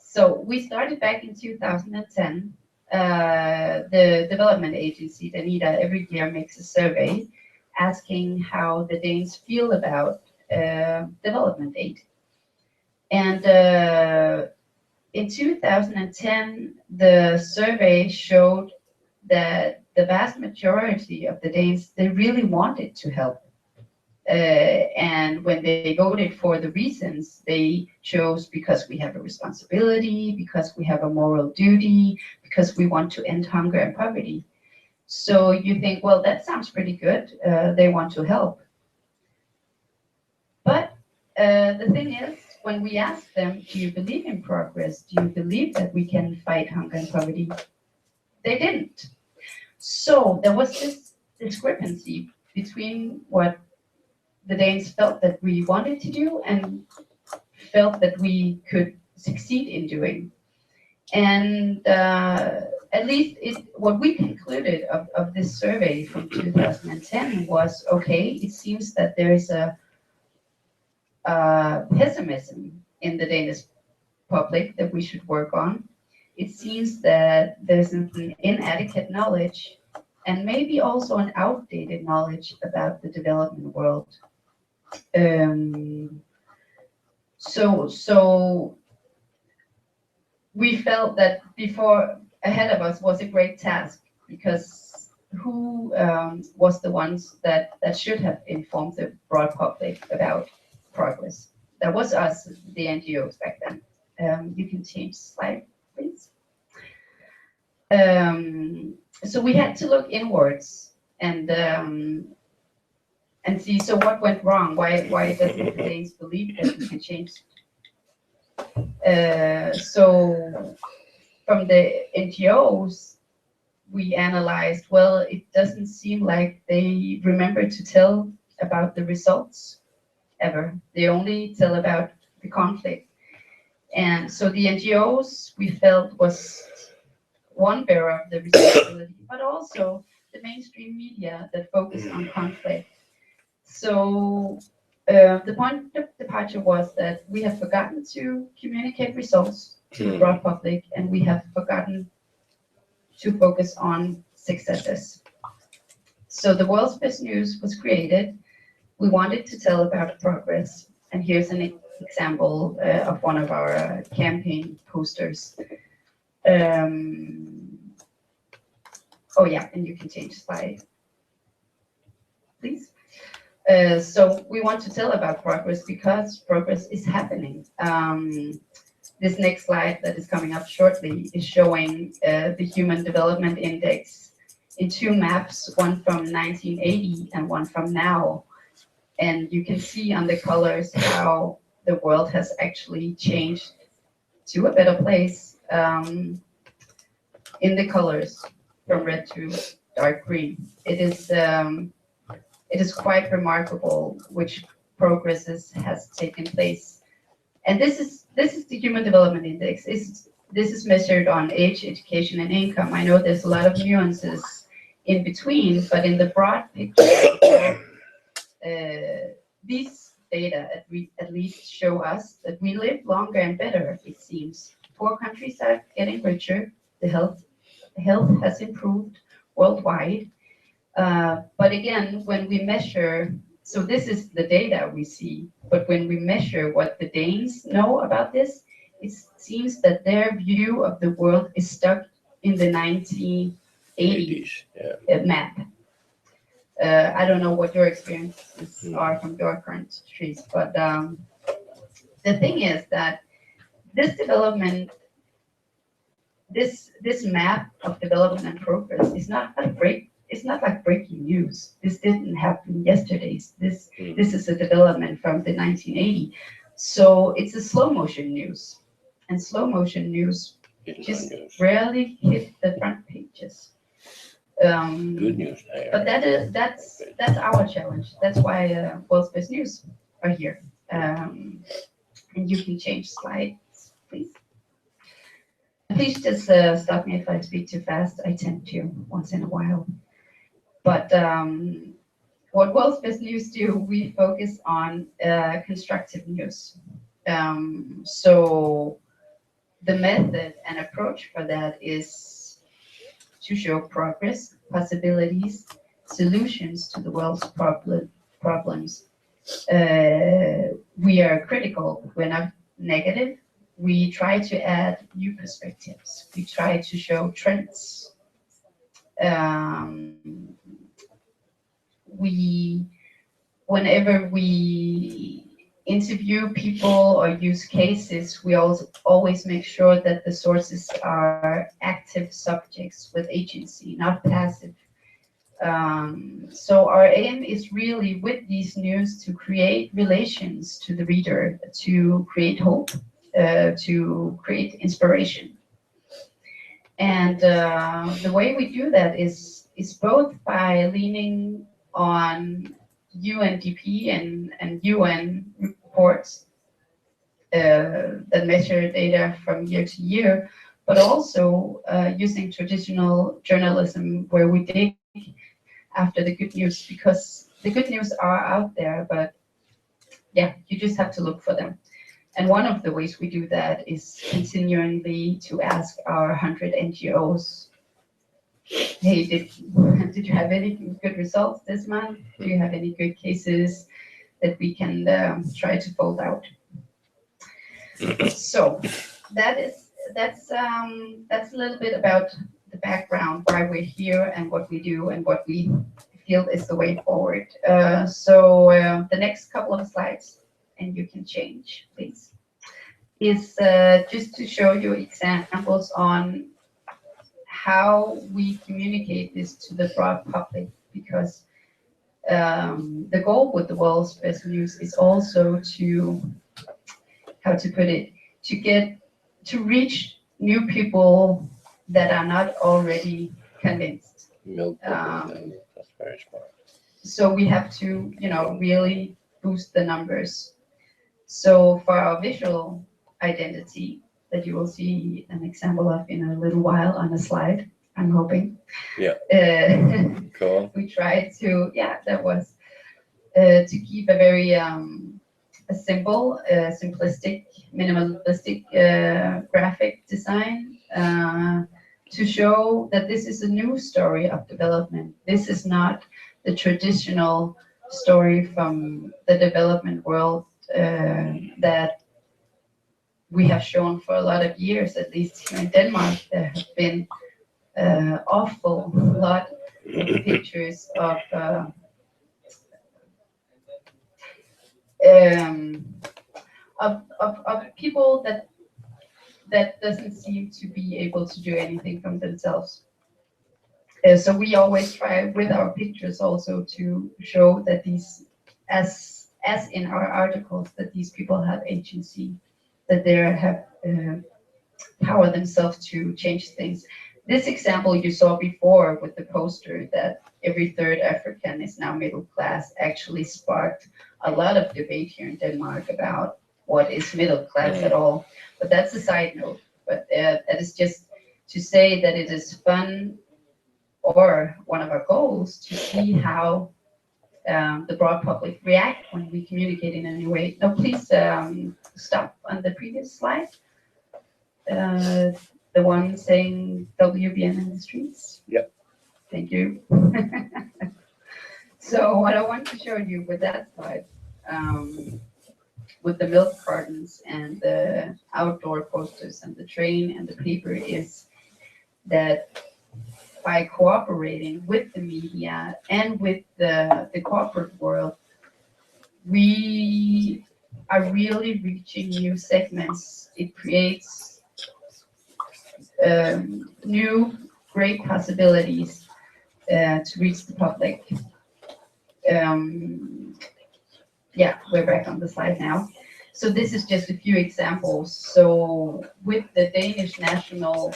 So we started back in 2010. The development agency, DANIDA, every year makes a survey asking how the Danes feel about development aid. And in 2010, the survey showed that the vast majority of the Danes, they really wanted to help. And when they voted for the reasons, they chose because we have a responsibility, because we have a moral duty, because we want to end hunger and poverty. So you think, well, that sounds pretty good. They want to help. But the thing is, when we ask them, do you believe in progress? Do you believe that we can fight hunger and poverty? They didn't. So there was this discrepancy between what the Danes felt that we wanted to do and felt that we could succeed in doing. And at least what we concluded of this survey from 2010 was, okay, it seems that there is a pessimism in the Danish public that we should work on. It seems that there's an inadequate knowledge and maybe also an outdated knowledge about the development world. So we felt that ahead of us was a great task, because who was the ones that should have informed the broad public about progress? That was us, the NGOs back then. You can change the slide, please. So we had to look inwards and see, so what went wrong? Why doesn't the Danes believe that we can change? So from the NGOs, we analyzed, well, it doesn't seem like they remember to tell about the results ever. They only tell about the conflict. And so the NGOs, we felt, was one bearer of the responsibility, but also the mainstream media that focus on conflict. So the point of departure was that we have forgotten to communicate results to the broad public, and we have forgotten to focus on successes. So the World's Best News was created. We wanted to tell about progress, and here's an example of one of our campaign posters. Oh yeah, and you can change the slide, please. So we want to tell about progress because progress is happening. This next slide that is coming up shortly is showing the Human Development Index in two maps, one from 1980 and one from now. And you can see on the colors how the world has actually changed to a better place in the colors from red to dark green. It is quite remarkable which progresses has taken place. And this is the Human Development Index. This is measured on age, education, and income. I know there's a lot of nuances in between, but in the broad picture, these data at least show us that we live longer and better, it seems. Poor countries are getting richer, the health has improved worldwide. But again, when we measure, so this is the data we see, but when we measure what the Danes know about this, it seems that their view of the world is stuck in the 1980s map. I don't know what your experiences are from your countries, but the thing is that this development, this map of development and progress is not it's not like breaking news. This didn't happen yesterday. This is a development from the 1980s. So it's a slow motion news, and slow motion news just rarely hit the front pages. Good news. But that's our challenge. That's why World's Best News are here. And you can change slides, please. Please just stop me if I speak too fast. I tend to once in a while. But what World's Best News do, we focus on constructive news. So the method and approach for that is to show progress, possibilities, solutions to the world's problems. We are critical, we're not negative. We try to add new perspectives. We try to show trends. Whenever we interview people or use cases, we always make sure that the sources are active subjects with agency, not passive. So our aim is really with these news to create relations to the reader, to create hope, to create inspiration. And the way we do that is both by leaning on UNDP and UN reports that measure data from year to year, but also using traditional journalism where we dig after the good news, because the good news are out there, but yeah, you just have to look for them. And one of the ways we do that is continually to ask our 100 NGOs, hey, did you have any good results this month? Do you have any good cases that we can try to fold out? So that's a little bit about the background, why we're here and what we do and what we feel is the way forward. So the next couple of slides, and you can change, please, is just to show you examples on how we communicate this to the broad public, because the goal with the World's Best News is also to, how to put it, to reach new people that are not already convinced. That's very smart. So we have to, really boost the numbers. So for our visual identity, that you will see an example of in a little while on a slide, I'm hoping. Yeah. Cool. We tried to, that was to keep a very a simple, simplistic, minimalistic graphic design to show that this is a new story of development. This is not the traditional story from the development world that we have shown for a lot of years, at least here in Denmark. There have been awful lot of pictures of people that doesn't seem to be able to do anything from themselves. So we always try with our pictures also to show that these, as as in our articles, that these people have agency, that they have power themselves to change things. This example you saw before with the poster that every third African is now middle class actually sparked a lot of debate here in Denmark about what is middle class at all. But that's a side note. But that is just to say that it is fun, or one of our goals, to see how the broad public react when we communicate in a new way. Now, please stop on the previous slide. The one saying WBN in the streets. Yep. Thank you. So what I want to show you with that slide, with the milk cartons and the outdoor posters and the train and the paper, is that by cooperating with the media and with the corporate world, we are really reaching new segments. It creates new great possibilities to reach the public. Yeah, we're back on the slide now. So this is just a few examples. So with the Danish National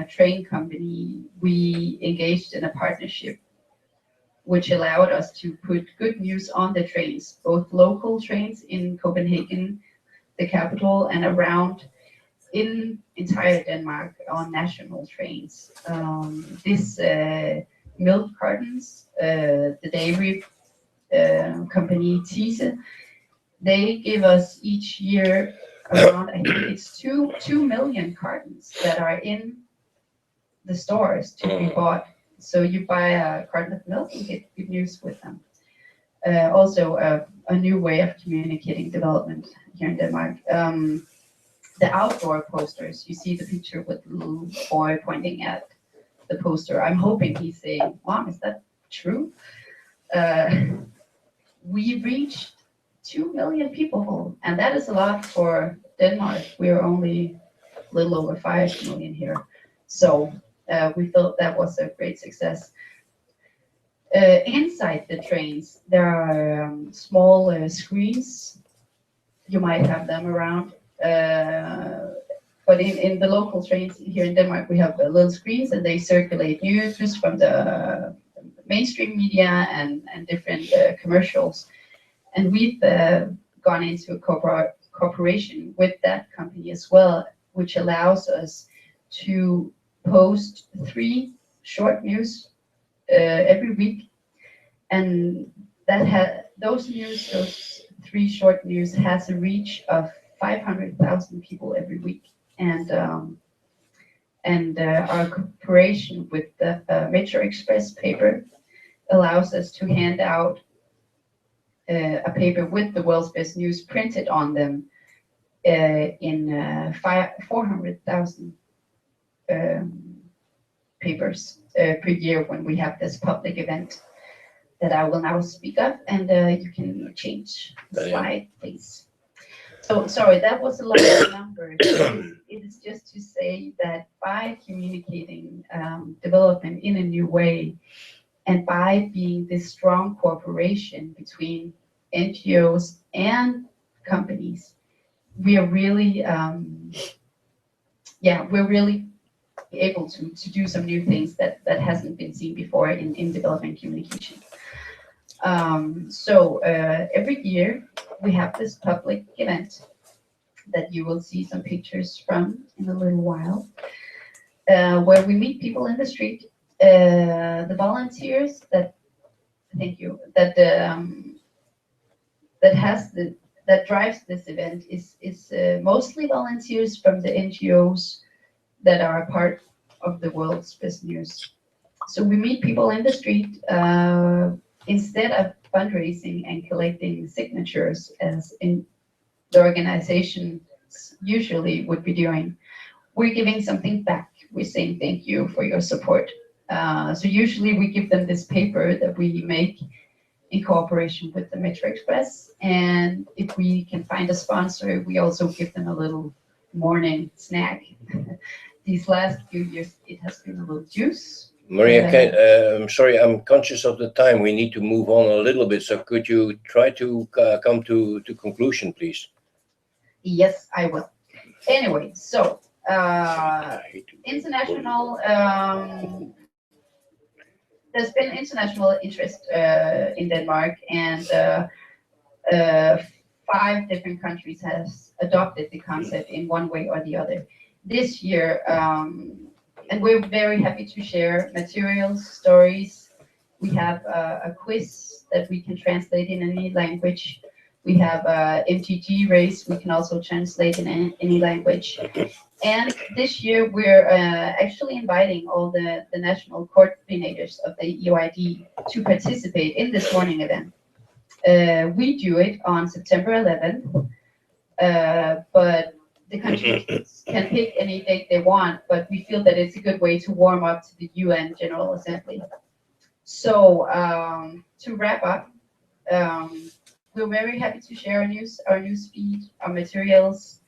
Train Company, we engaged in a partnership which allowed us to put good news on the trains, both local trains in Copenhagen, the capital, and around in entire Denmark on national trains. This milk cartons, the dairy company Tise, they give us each year around, I think it's 2 million cartons that are in the stores to be bought. So you buy a carton of milk and get good news with them. Also a new way of communicating development here in Denmark. The outdoor posters, you see the picture with the little boy pointing at the poster. I'm hoping he's saying, "Mom, is that true?" We reached 2 million people, and that is a lot for Denmark. We are only a little over 5 million here. So we felt that was a great success. Inside the trains, there are small screens. You might have them around. But in the local trains here in Denmark, we have little screens, and they circulate news from the mainstream media and different commercials. And we've gone into a cooperation with that company as well, which allows us to post 3 short news every week. And those 3 short news has a reach of 500,000 people every week. And our cooperation with the Metro Express paper allows us to hand out a paper with the world's best news printed on them in 400,000 papers per year when we have this public event that I will now speak of. And you can change the slide, please. So sorry, that was a lot of numbers. It is just to say that by communicating development in a new way, and by being this strong cooperation between NGOs and companies, we are really, we're really able to do some new things that hasn't been seen before in development communication. So every year we have this public event that you will see some pictures from in a little while, where we meet people in the street. The volunteers that drives this event is mostly volunteers from the NGOs that are a part of the world's best news. So we meet people in the street instead of fundraising and collecting signatures as in the organizations usually would be doing. We're giving something back. We're saying thank you for your support. So usually we give them this paper that we make in cooperation with the Metro Express. And if we can find a sponsor, we also give them a little morning snack. These last few years, it has been a little juice Maria, I'm sorry, I'm conscious of the time. We need to move on a little bit. So could you try to come to conclusion, please? Yes, I will. Anyway, so international, there's been international interest in Denmark, and 5 different countries has adopted the concept in one way or the other. This year, and we're very happy to share materials, stories. We have a quiz that we can translate in any language. We have a MTG race we can also translate in any language. And this year we're actually inviting all the national coordinators of the EYD to participate in this morning event. We do it on September 11th, but the countries can pick any date they want, but we feel that it's a good way to warm up to the UN General Assembly. So to wrap up, we're very happy to share our news feed, our materials.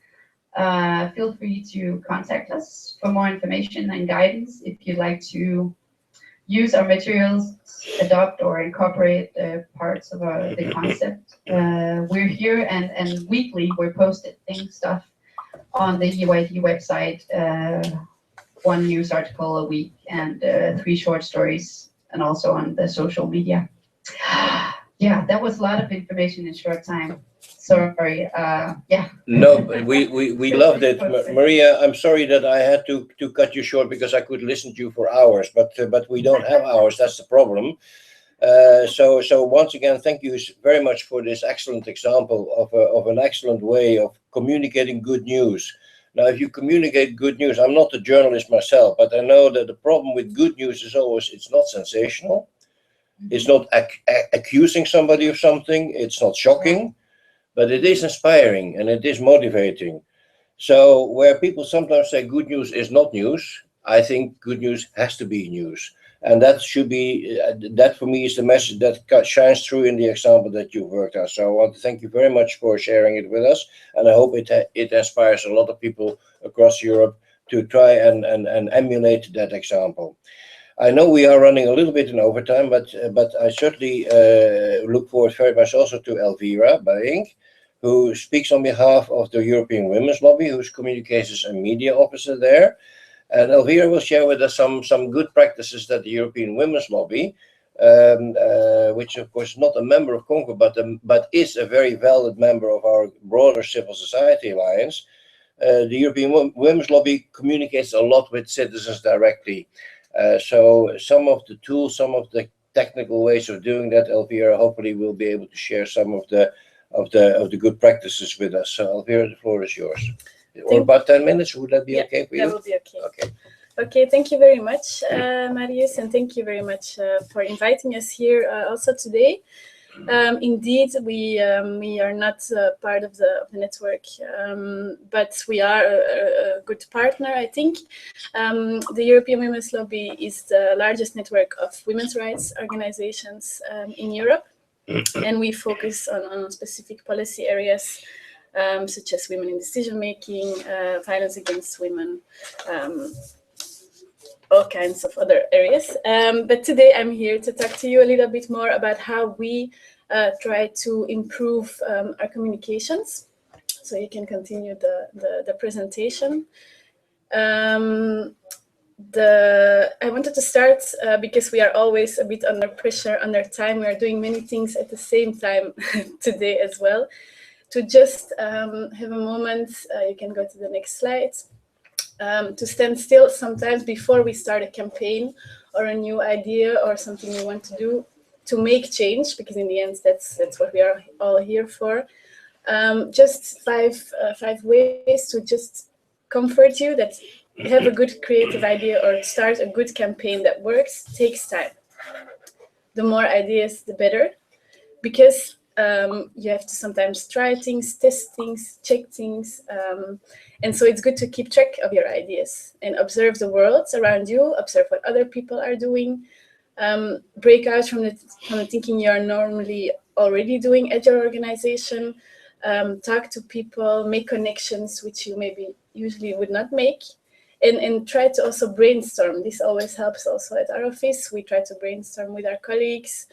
Feel free to contact us for more information and guidance if you'd like to use our materials, adopt or incorporate parts of the concept. We're here, and weekly we're posting stuff on the EYD website, 1 news article a week and 3 short stories, and also on the social media. Yeah, that was a lot of information in short time. Sorry. Yeah. No, but we loved it, Maria. I'm sorry that I had to cut you short because I could listen to you for hours, but we don't have hours. That's the problem. So once again, thank you very much for this excellent example of an excellent way of communicating good news. Now, if you communicate good news, I'm not a journalist myself, but I know that the problem with good news is always it's not sensational. It's not accusing somebody of something. It's not shocking, but it is inspiring and it is motivating. So where people sometimes say good news is not news, I think good news has to be news. And that should be, that for me is the message that shines through in the example that you've worked out. So I want to thank you very much for sharing it with us. And I hope it inspires a lot of people across Europe to try and emulate that example. I know we are running a little bit in overtime, but I certainly look forward very much also to Elvira Baink, who speaks on behalf of the European Women's Lobby, who's Communications and Media Officer there. And Elvira will share with us some good practices that the European Women's Lobby, which of course is not a member of CONCORD, but is a very valid member of our broader civil society alliance. The European Women's Lobby communicates a lot with citizens directly. So some of the tools, some of the technical ways of doing that, Elvira hopefully will be able to share some of the good practices with us. So Elvira, the floor is yours. Or about 10 minutes, would that be okay for you? That will be okay. Okay. Okay, thank you very much, Marius, and thank you very much for inviting us here also today. Indeed, we are not part of the network, but we are a good partner, I think. The European Women's Lobby is the largest network of women's rights organizations in Europe, and we focus on specific policy areas such as women in decision-making, violence against women, all kinds of other areas. But today I'm here to talk to you a little bit more about how we try to improve our communications. So you can continue the presentation. I wanted to start because we are always a bit under pressure, under time. We are doing many things at the same time today as well. To just have a moment, you can go to the next slide, to stand still sometimes before we start a campaign or a new idea or something we want to do to make change, because in the end, that's what we are all here for. Just five ways to just comfort you that you have a good creative idea or start a good campaign that works takes time. The more ideas, the better, because you have to sometimes try things, test things, check things. And so it's good to keep track of your ideas and observe the world around you, observe what other people are doing, break out from the thinking you are normally already doing at your organization, talk to people, make connections which you maybe usually would not make, and try to also brainstorm. This always helps also at our office. We try to brainstorm with our colleagues.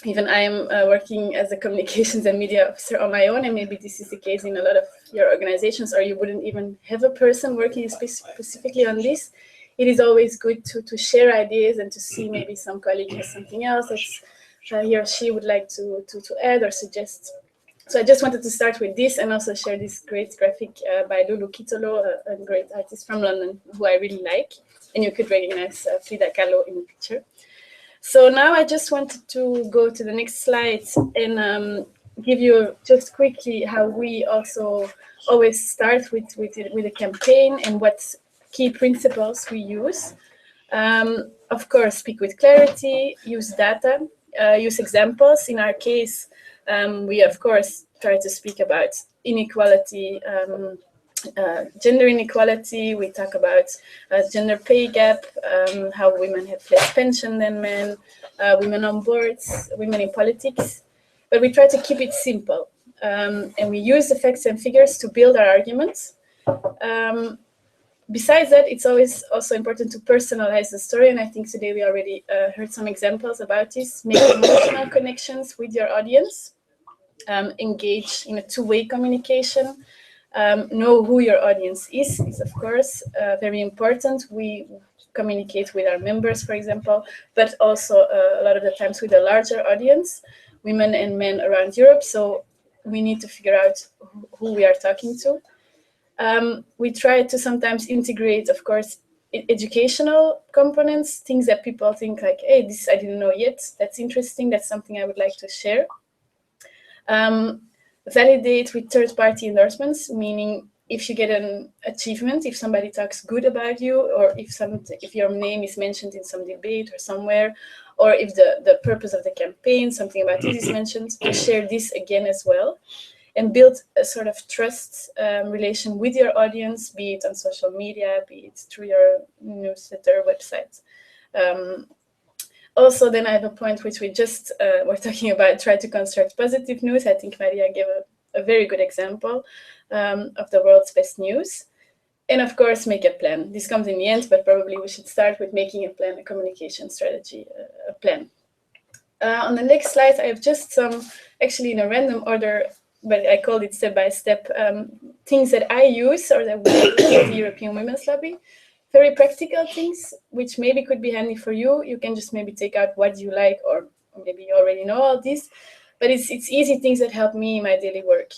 Even I'm working as a communications and media officer on my own, and maybe this is the case in a lot of your organizations, or you wouldn't even have a person working specifically on this. It is always good to share ideas and to see maybe some colleague has something else that he or she would like to add or suggest. So I just wanted to start with this and also share this great graphic by Lulu Kitolo, a great artist from London who I really like. And you could recognize Frida Kahlo in the picture. So now I just wanted to go to the next slide and give you just quickly how we also always start with a campaign and what key principles we use. Of course, speak with clarity, use data, use examples. In our case, we of course try to speak about inequality, gender inequality. We talk about gender pay gap, how women have less pension than men, women on boards, women in politics. But we try to keep it simple, and we use the facts and figures to build our arguments. Besides that, it's always also important to personalize the story, and I think today we already heard some examples about this. Make emotional connections with your audience, engage in a two-way communication, know who your audience is of course very important. We communicate with our members, for example, but also a lot of the times with a larger audience, women and men around Europe, so we need to figure out who we are talking to. We try to sometimes integrate, of course, educational components, things that people think like, hey, this I didn't know yet, that's interesting, that's something I would like to share. Validate with third-party endorsements, meaning if you get an achievement, if somebody talks good about you, or if your name is mentioned in some debate or somewhere, or if the purpose of the campaign, something about this is mentioned, to share this again as well, and build a sort of trust relation with your audience, be it on social media, be it through your newsletter website. Also, then I have a point which we just were talking about, try to construct positive news. I think Maria gave a very good example of the world's best news. And of course, make a plan. This comes in the end, but probably we should start with making a plan, a communication strategy, a plan. On the next slide, I have just some, actually in a random order, but I called it step-by-step, things that I use or that we use at the European Women's Lobby. Very practical things, which maybe could be handy for you. You can just maybe take out what you like, or maybe you already know all this, but it's easy things that help me in my daily work.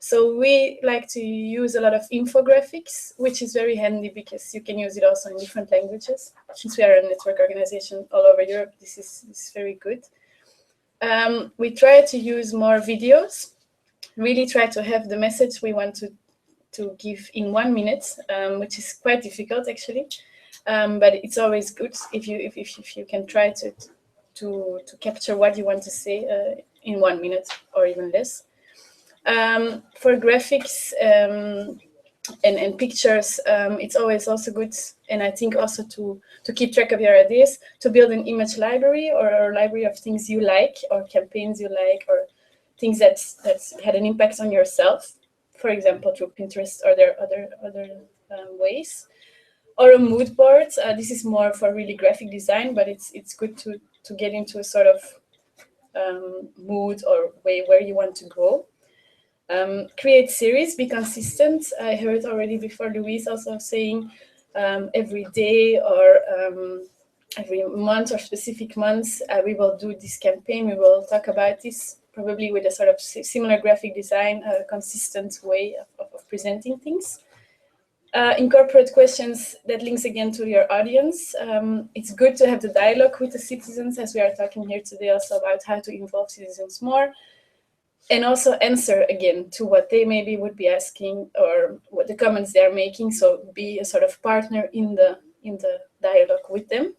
So we like to use a lot of infographics, which is very handy because you can use it also in different languages. Since we are a network organization all over Europe, this is very good. We try to use more videos, really try to have the message we want to give in 1 minute, which is quite difficult actually, but it's always good if you can try to capture what you want to say in 1 minute or even less. For graphics and pictures, it's always also good, and I think also to keep track of your ideas, to build an image library or a library of things you like or campaigns you like or things that had an impact on yourself. For example, through Pinterest or there are other ways, or a mood board. This is more for really graphic design, but it's good to get into a sort of mood or way where you want to go. Create series, be consistent. I heard already before Louise also saying every day or every month or specific months we will do this campaign. We will talk about this, probably with a sort of similar graphic design, a consistent way of presenting things. Incorporate questions that links again to your audience. It's good to have the dialogue with the citizens, as we are talking here today also about how to involve citizens more, and also answer again to what they maybe would be asking or what the comments they are making. So be a sort of partner in the dialogue with them.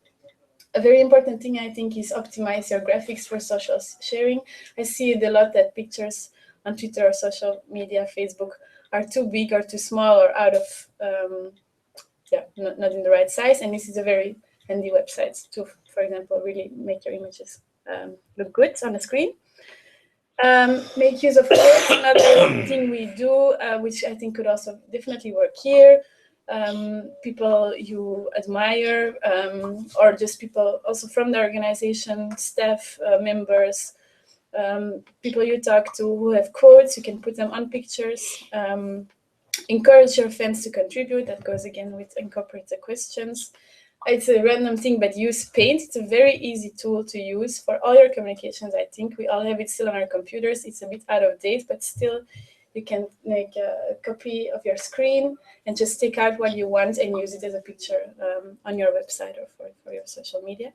A very important thing, I think, is optimize your graphics for social sharing. I see it a lot that pictures on Twitter or social media, Facebook, are too big or too small or out of, not in the right size. And this is a very handy website to, for example, really make your images look good on the screen. Make use of quotes. Another thing we do, which I think could also definitely work here, people you admire, or just people also from the organization, staff members, people you talk to who have quotes. You can put them on pictures. Encourage your fans to contribute. That goes again with incorporate the questions. It's a random thing, but use Paint. It's a very easy tool to use for all your communications. I think we all have it still on our computers. It's a bit out of date, but still you can make a copy of your screen and just take out what you want and use it as a picture on your website or for your social media.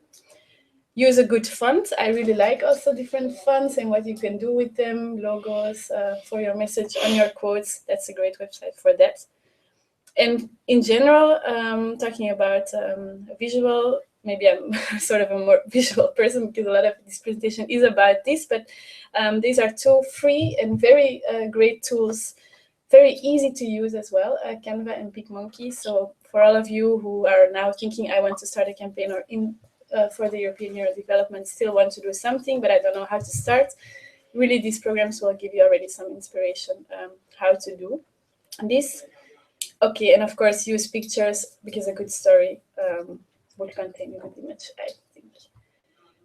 Use a good font. I really like also different fonts and what you can do with them, logos for your message on your quotes. That's a great website for that. And in general, talking about visual, maybe I'm sort of a more visual person because a lot of this presentation is about this, but these are two free and very great tools, very easy to use as well, Canva and PicMonkey. So for all of you who are now thinking, I want to start a campaign or for the European Year of Development, still want to do something, but I don't know how to start, really these programs will give you already some inspiration how to do this. Okay, and of course use pictures because a good story will contain a good image, I think.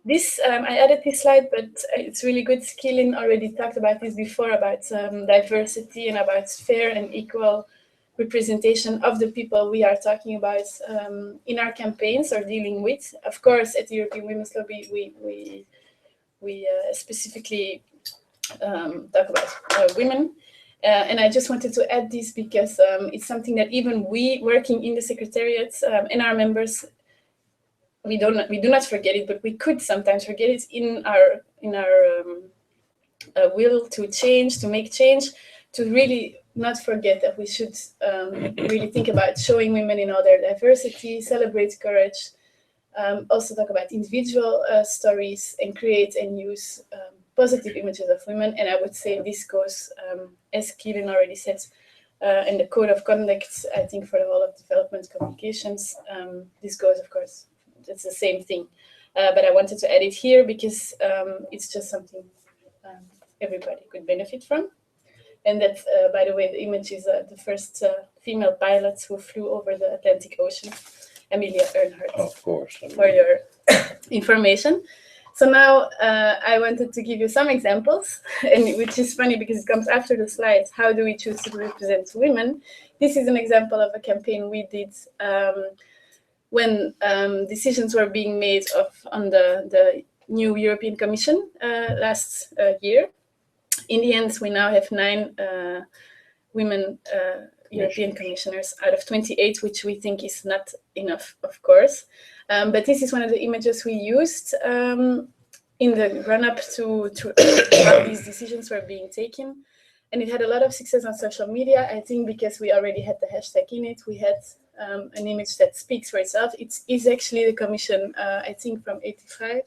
This, I added this slide, but it's really good. Skillin already talked about this before, about diversity and about fair and equal representation of the people we are talking about in our campaigns or dealing with. Of course, at the European Women's Lobby, we specifically talk about women. And I just wanted to add this because it's something that even we working in the secretariats and our members, we do not forget it, but we could sometimes forget it in our will to change, to make change, to really not forget that we should really think about showing women in all their diversity, celebrate courage, also talk about individual stories and create and use positive images of women. And I would say this goes, as Kieran already said, in the code of conduct, I think for the whole of development communications, this goes, of course, it's the same thing. But I wanted to add it here because it's just something everybody could benefit from. And that, by the way, the image is the first female pilots who flew over the Atlantic Ocean, Amelia Earhart. Of course. For your information. So now I wanted to give you some examples, and which is funny because it comes after the slides. How do we choose to represent women? This is an example of a campaign we did when decisions were being made on the new European Commission last year. In the end, we now have 9 women European commissioners out of 28, which we think is not enough, of course. But this is one of the images we used in the run-up to how these decisions were being taken. And it had a lot of success on social media, I think, because we already had the hashtag in it. We had an image that speaks for itself. It is actually the commission, I think, from 85.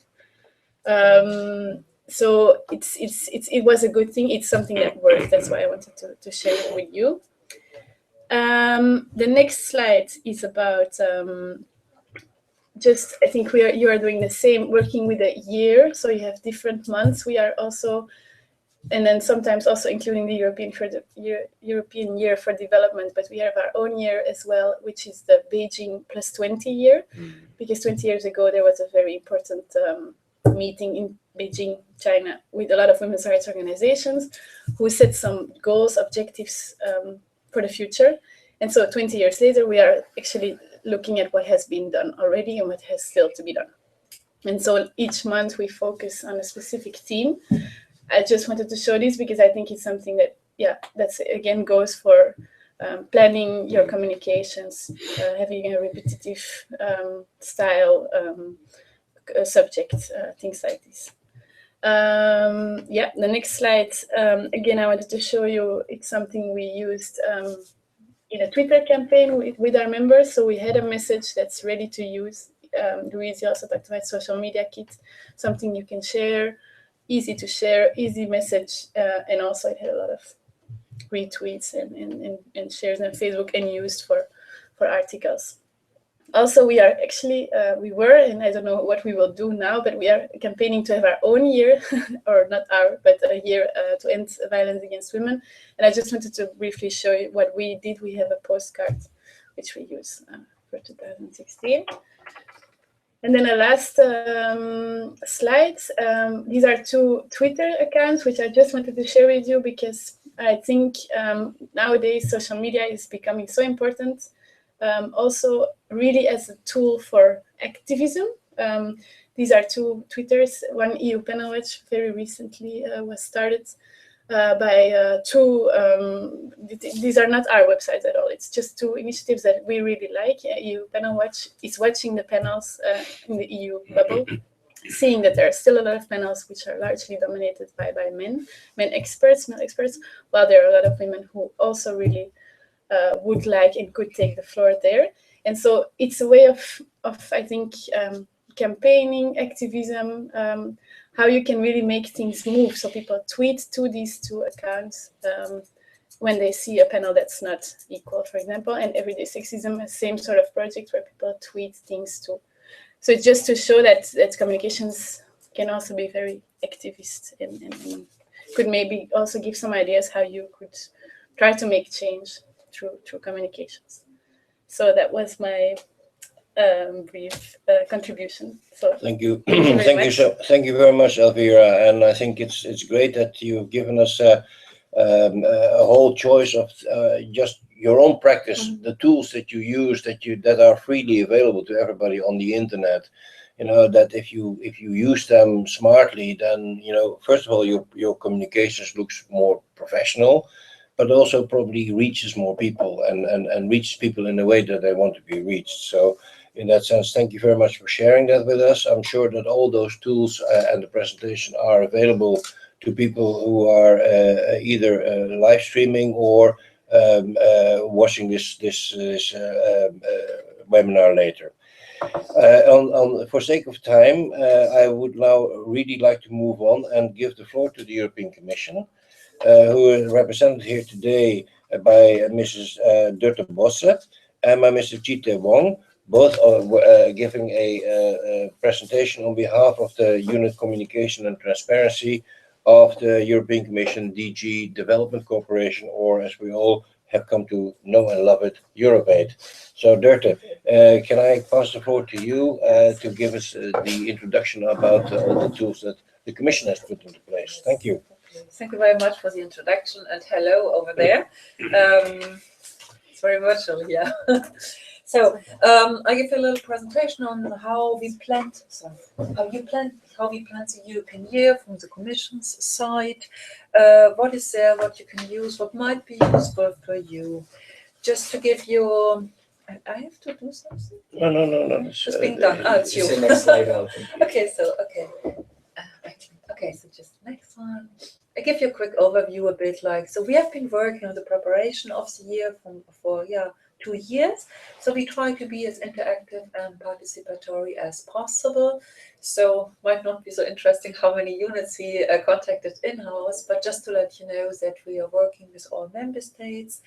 So it was a good thing. It's something that worked. That's why I wanted to share it with you. The next slide is about just, I think you are doing the same, working with a year. So you have different months. We are also, and then sometimes also including the European Year for Development, but we have our own year as well, which is the Beijing +20 year, because 20 years ago there was a very important meeting in Beijing, China, with a lot of women's rights organizations who set some goals, objectives for the future. And so 20 years later, we are actually looking at what has been done already and what has still to be done. And so each month we focus on a specific theme. I just wanted to show this because I think it's something that, that's again goes for planning your communications, having a repetitive style subject, things like this. The next slide, again, I wanted to show you, it's something we used in a Twitter campaign with our members. So we had a message that's ready to use. Louise also talked about social media kit, something you can share, easy to share, easy message, and also it had a lot of retweets and shares on Facebook and used for articles. Also, we are actually, and I don't know what we will do now, but we are campaigning to have our own year, or not our, but a year to end violence against women. And I just wanted to briefly show you what we did. We have a postcard which we use for 2016. And then the last slide. These are 2 Twitter accounts, which I just wanted to share with you because I think nowadays social media is becoming so important. Also, really as a tool for activism. These are 2 Twitters. One EU Panel Watch very recently was started by 2. These are not our websites at all. It's just 2 initiatives that we really like. EU Panel Watch is watching the panels in the EU bubble, seeing that there are still a lot of panels which are largely dominated by male experts, while there are a lot of women who also really would like and could take the floor there. And so it's a way of I think, campaigning, activism, how you can really make things move. So people tweet to these 2 accounts when they see a panel that's not equal, for example. And Everyday Sexism has the same sort of project where people tweet things to. So it's just to show that communications can also be very activist and could maybe also give some ideas how you could try to make change through communications. So that was my brief contribution. So Thank you. Thank you very much, Elvira. And I think it's great that you've given us a whole choice of just your own practice, the tools that you use that are freely available to everybody on the internet. You know that if you use them smartly, then first of all your communications looks more professional, but also probably reaches more people and reaches people in a way that they want to be reached. So in that sense, thank you very much for sharing that with us. I'm sure that all those tools and the presentation are available to people who are either live streaming or watching this webinar later. For sake of time, I would now really like to move on and give the floor to the European Commission, who is represented here today by Mrs. Dirte Bosse and by Mr. Chite Wong, both are giving a presentation on behalf of the Unit Communication and Transparency of the European Commission DG Development Cooperation, or as we all have come to know and love it, EuropeAid. So Dirte, can I pass the floor to you to give us the introduction about all the tools that the Commission has put into place. Thank you. Thank you very much for the introduction, and hello over there. It's very virtual here. So I give you a little presentation on how we planned the European year from the Commission's side. What is there, what you can use, what might be useful for you. Just to give you, I have to do something? No. It's being done. Oh, it's you. the next slide out. Okay, so just next one. I give you a quick overview a bit so we have been working on the preparation of the year for 2 years. So we try to be as interactive and participatory as possible. So might not be so interesting how many units we contacted in-house, but just to let you know that we are working with all member states.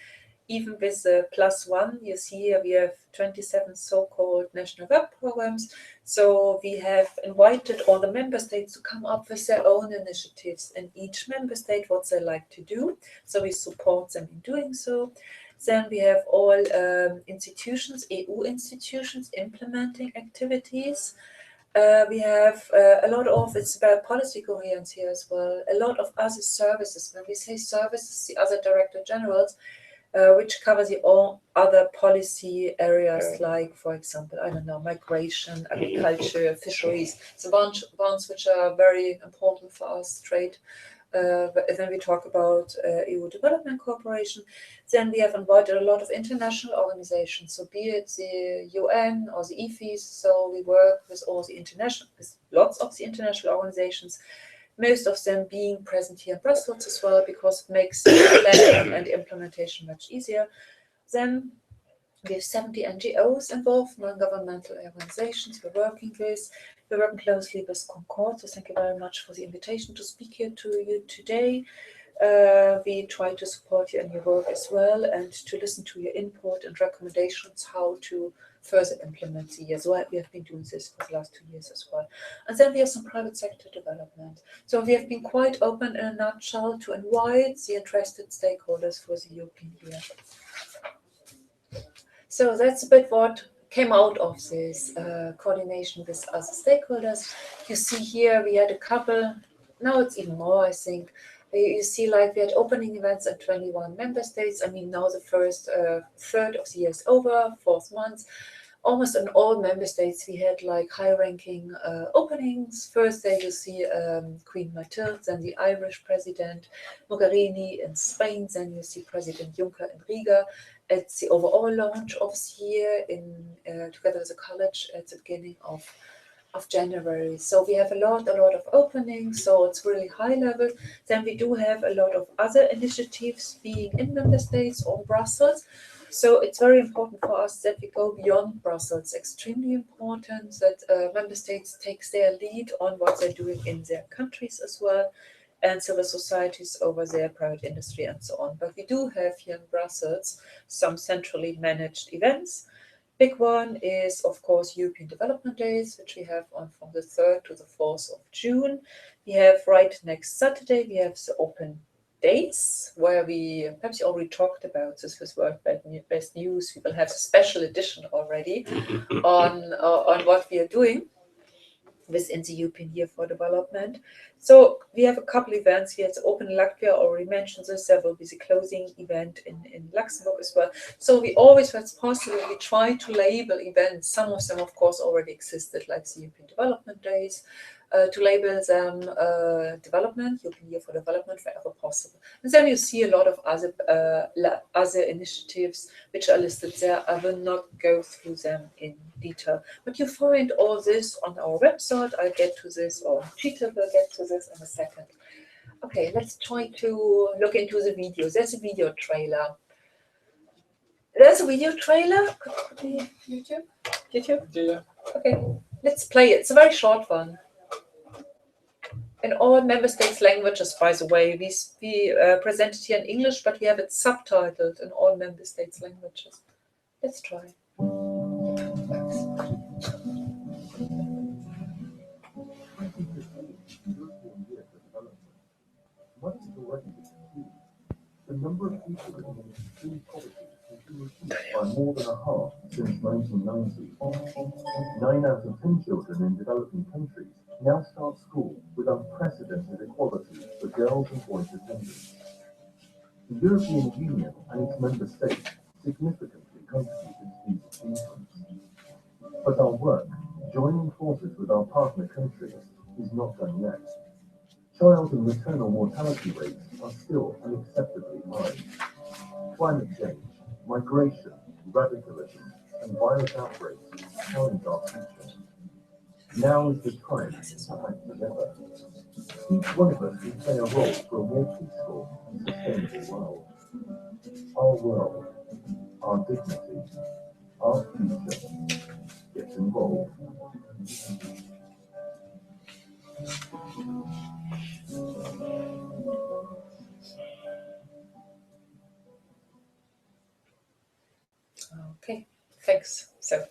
Even with the +1, you see here we have 27 so-called national web programs. So we have invited all the member states to come up with their own initiatives in each member state, what they like to do. So we support them in doing so. Then we have all institutions, EU institutions, implementing activities. We have a lot of, it's about policy coherence here as well, a lot of other services. When we say services, the other director generals, which covers all other policy areas, like, for example, I don't know, migration, agriculture, fisheries, the ones which are very important for us, trade. Then we talk about EU development cooperation. Then we have invited a lot of international organizations, so be it the UN or the IFIs. So we work with lots of the international organizations, most of them being present here in Brussels as well, because it makes the planning and the implementation much easier. Then we have 70 NGOs involved, non-governmental organizations we're working with. We're working closely with CONCORD, so thank you very much for the invitation to speak here to you today. We try to support you in your work as well, and to listen to your input and recommendations how to further implement the year. So we have been doing this for the last 2 years as well. And then we have some private sector development. So we have been quite open in a nutshell to invite the interested stakeholders for the European year. So that's a bit what came out of this coordination with other stakeholders. You see here we had a couple, now it's even more, I think. You see, like, we had opening events in 21 member states. I mean, now the first third of the year is over, 4th month. Almost in all member states, we had like high-ranking openings. First day you see Queen Mathilde, then the Irish President Mogherini in Spain, then you see President Juncker in Riga. It's the overall launch of the year together with the college at the beginning of January. So we have a lot of openings, so it's really high level. Then we do have a lot of other initiatives being in member states or Brussels. So it's very important for us that we go beyond Brussels. Extremely important that member states take their lead on what they're doing in their countries as well, and civil societies over there, private industry and so on. But we do have here in Brussels some centrally managed events. Big one is, of course, European Development Days, which we have on from the 3rd to the 4th of June. We have right next Saturday, we have the Open Days, where we, perhaps you already talked about this with World Best News. We will have a special edition already on what we are doing within the European Year for Development. So we have a couple events here. It's Open Latvia, already mentioned this. There will be the closing event in Luxembourg as well. So we always, when it's possible, we try to label events. Some of them, of course, already existed, like the European Development Days, to label them European Year for Development wherever possible. And then you see a lot of other initiatives which are listed there. I will not go through them in detail, but you find all this on our website. I'll get to this, or Peter will get to this in a second. Okay, let's try to look into the videos. There's a video trailer. There's a video trailer. Could be YouTube? Yeah. Okay, let's play it. It's a very short one. In all member states' languages, by the way, we present it here in English, but we have it subtitled in all member states' languages. Let's try. The number of people living in extreme poverty continues to reduce by more than a half since 1990. 9 out of 10 children in developing countries now start school with unprecedented equality for girls and boys attendance. The European Union and its member states significantly contributed to these achievements. But our work, joining forces with our partner countries, is not done yet. Child and maternal mortality rates are still unacceptably high. Climate change, migration, radicalism, and violent outbreaks challenge our future. Now is the time to act together. Each one of us can play a role for a more peaceful and sustainable world. Our world, our dignity, our future. Get involved. Okay, thanks. So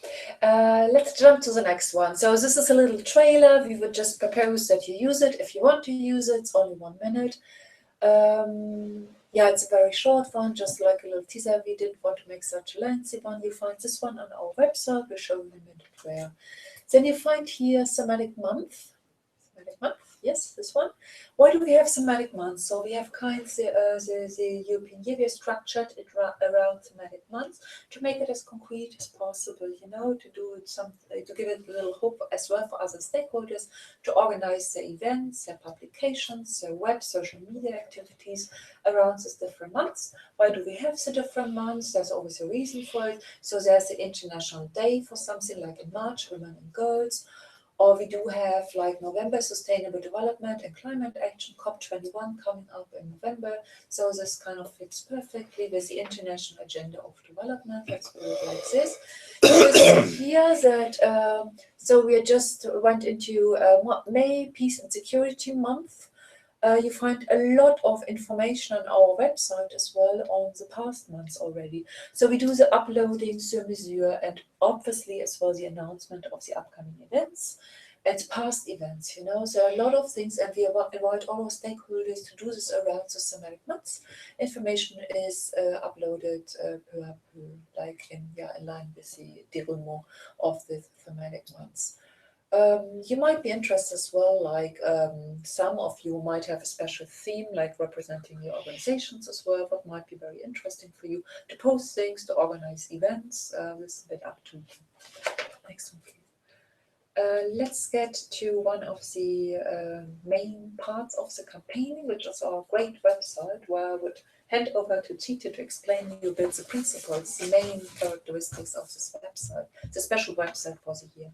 let's jump to the next one. So this is a little trailer. We would just propose that you use it if you want to use it. It's only 1 minute. Yeah, it's a very short one, just like a little teaser. We didn't want to make such a lengthy one. You find this one on our website. We'll show you in a minute where. Then you find here thematic month. Thematic month. Yes, this one. Why do we have thematic months? So we have the European Year. We have structured it around thematic months to make it as concrete as possible, you know, to do it to give it a little hope as well for other stakeholders to organize their events, their publications, their web, social media activities around these different months. Why do we have the different months? There's always a reason for it. So there's the International Day for something like in March, Women and Girls. Or we do have like November Sustainable Development and Climate Action, COP21 coming up in November. So this kind of fits perfectly with the International Agenda of Development. Let's put it like this. You see here that, so we just went into May, Peace and Security Month. You find a lot of information on our website as well on the past months already. So we do the uploading, sur mesure, and obviously as well the announcement of the upcoming events. and past events, you know. So a lot of things, and we invite all our stakeholders to do this around the thematic months. Information is uploaded like in line with the déroulement of the thematic months. You might be interested as well, like some of you might have a special theme, like representing your organizations as well, what might be very interesting for you to post things, to organize events. This is a bit up to you. Next one, please. Let's get to one of the main parts of the campaign, which is our great website, where I would hand over to Tite to explain you a bit the principles, the main characteristics of this website, the special website for the year.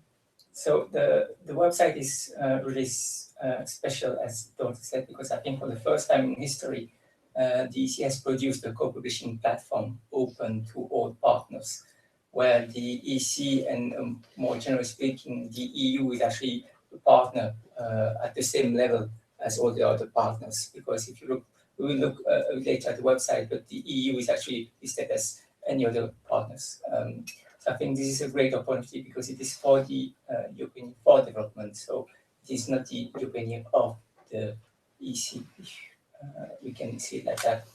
So the website is really special, as Dorothy said, because I think for the first time in history, the EC has produced a co-publishing platform open to all partners, where the EC and more generally speaking, the EU is actually a partner at the same level as all the other partners. Because if you look, we will look later at the website, but the EU is actually listed as any other partners. So I think this is a great opportunity because it is for the European Union for development. So it is not the European Union of the EC. We can see it like that.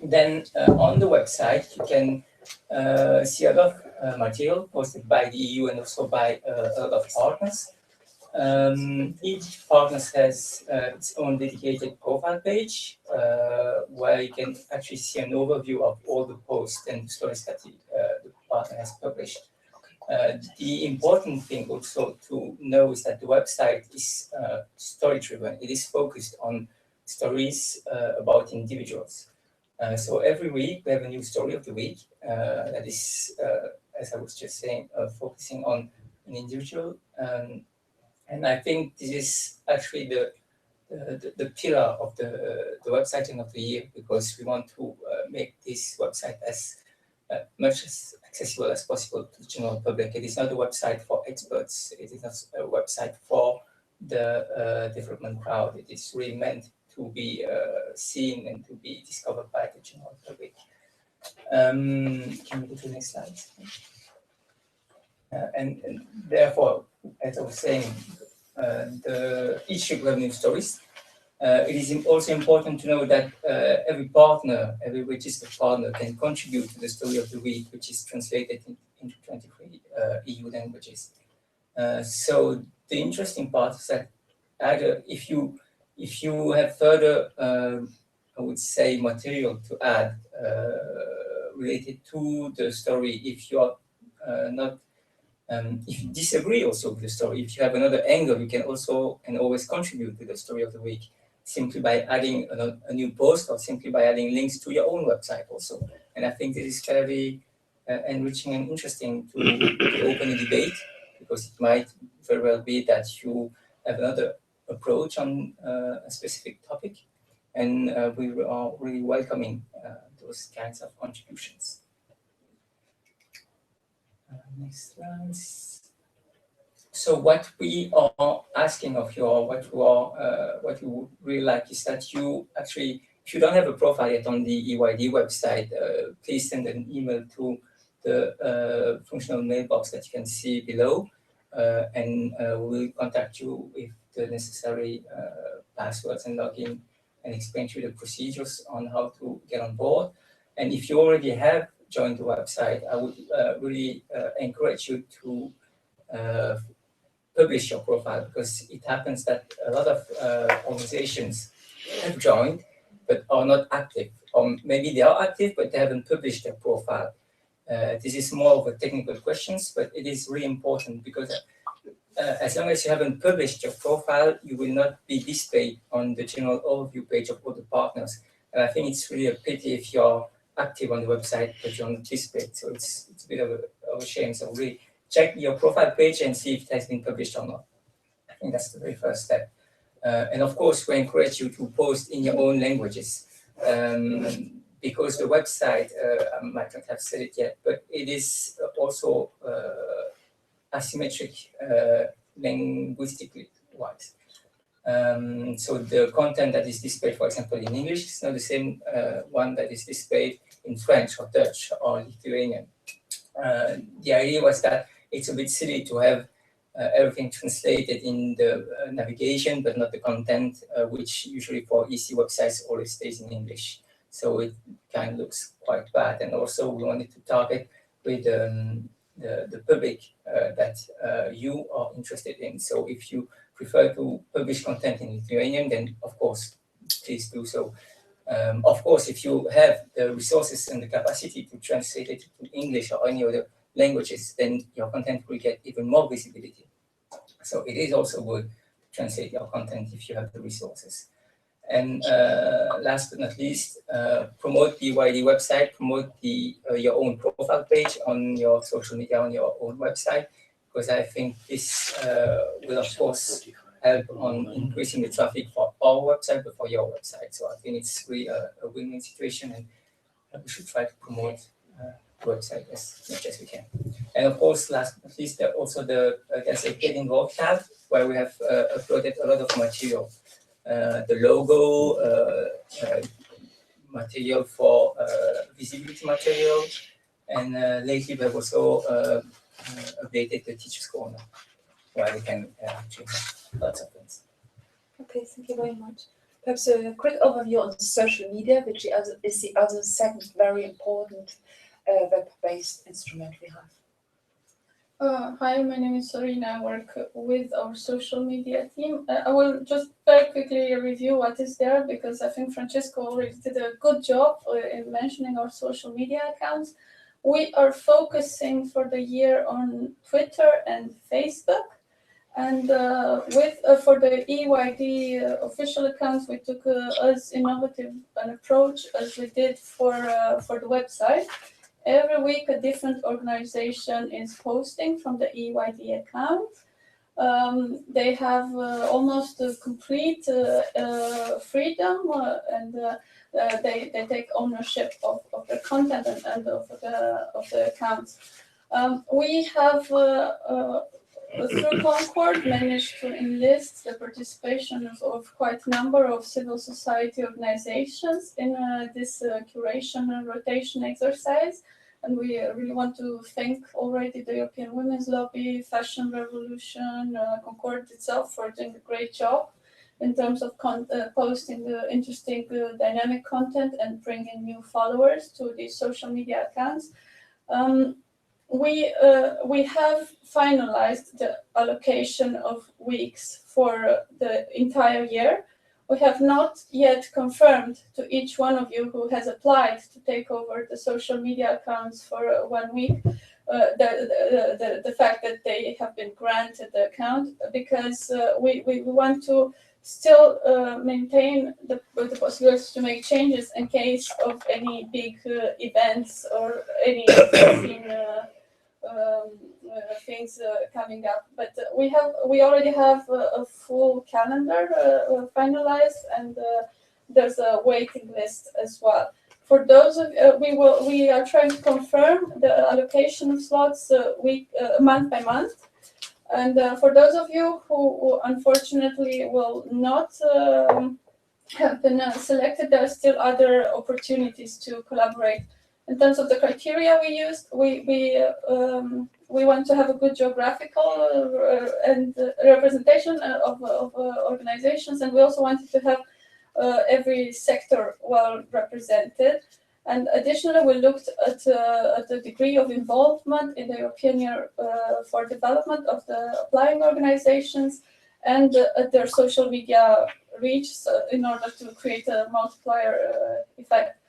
Then on the website, you can see a lot of material posted by the EU and also by a lot of partners. Each partner has its own dedicated profile page where you can actually see an overview of all the posts and stories that the partner has published. The important thing also to know is that the website is story-driven. It is focused on stories about individuals. So every week we have a new story of the week that is, as I was just saying, focusing on an individual. And I think this is actually the pillar of the website end of the year, because we want to make this website as much as accessible as possible to the general public. It is not a website for experts. It is not a website for the development crowd. It is really meant to be seen and to be discovered by the general public. Can we go to the next slide? And therefore, as I was saying, each week we have new stories. It is also important to know that every partner, every registered partner can contribute to the story of the week, which is translated into 23 EU languages. So the interesting part is that either if you have further, I would say, material to add related to the story, if you are not if you disagree also with the story, if you have another angle, you can also and always contribute to the story of the week, simply by adding a new post or simply by adding links to your own website also. And I think this is very enriching and interesting to open a debate, because it might very well be that you have another approach on a specific topic, and we are really welcoming those kinds of contributions. Next slide. So what we are asking of you, or what we would really like, is that you actually, if you don't have a profile yet on the EYD website, please send an email to the functional mailbox that you can see below, and we'll contact you with the necessary passwords and login, and explain to you the procedures on how to get on board. And if you already have joined the website, I would really encourage you to publish your profile, because it happens that a lot of organizations have joined but are not active, or maybe they are active but they haven't published their profile. This is more of a technical questions, but it is really important, because as long as you haven't published your profile, you will not be displayed on the general overview page of all the partners. And I think it's really a pity if you're active on the website but you're not displayed. So it's a bit of a shame. So really check your profile page and see if it has been published or not. I think that's the very first step. And of course, we encourage you to post in your own languages, because the website, I might not have said it yet, but it is also asymmetric linguistically wise. So the content that is displayed, for example, in English is not the same one that is displayed in French or Dutch or Lithuanian. The idea was that it's a bit silly to have everything translated in the navigation, but not the content, which usually for EC websites always stays in English. So it kind of looks quite bad. And also we wanted to target with the public that you are interested in. So if you prefer to publish content in Lithuanian, then of course, please do so. Of course, if you have the resources and the capacity to translate it to English or any other languages, then your content will get even more visibility. So it is also good to translate your content if you have the resources. And last but not least, promote the EYD website, promote your own profile page on your social media, on your own website, because I think this will, of course, help on increasing the traffic for our website, but for your website. So I think it's really a win-win situation, and we should try to promote the website as much as we can. And of course, last but not least, also the Get Involved tab, where we have uploaded a lot of material. The logo, material for visibility material, and lately we have also updated the Teacher's Corner, where we can change lots of things. Okay, thank you very much. Perhaps a quick overview on social media, which is the other second very important web-based instrument we have. Hi, my name is Sorina. I work with our social media team. I will just very quickly review what is there, because I think Francesco already did a good job in mentioning our social media accounts. We are focusing for the year on Twitter and Facebook. And for the EYD official accounts, we took as innovative an approach as we did for the website. Every week, a different organization is posting from the EYD account. They have almost complete freedom, and they take ownership of the content and of the accounts. We have through CONCORD managed to enlist the participation of quite a number of civil society organizations in this curation and rotation exercise. And we really want to thank already the European Women's Lobby, Fashion Revolution, CONCORD itself for doing a great job in terms of posting interesting dynamic content and bringing new followers to these social media accounts. We have finalized the allocation of weeks for the entire year. We have not yet confirmed to each one of you who has applied to take over the social media accounts for 1 week the fact that they have been granted the account, because we want to still maintain the possibility to make changes in case of any big events or any things coming up. But we already have a full calendar finalized, and there's a waiting list as well. For those of we are trying to confirm the allocation of slots month by month. And for those of you who unfortunately will not have been selected, there are still other opportunities to collaborate. In terms of the criteria we used, we want to have a good geographical and representation of organizations, and we also wanted to have every sector well represented. And additionally, we looked at the degree of involvement in the European Year for Development of the applying organizations and their social media reach in order to create a multiplier effect.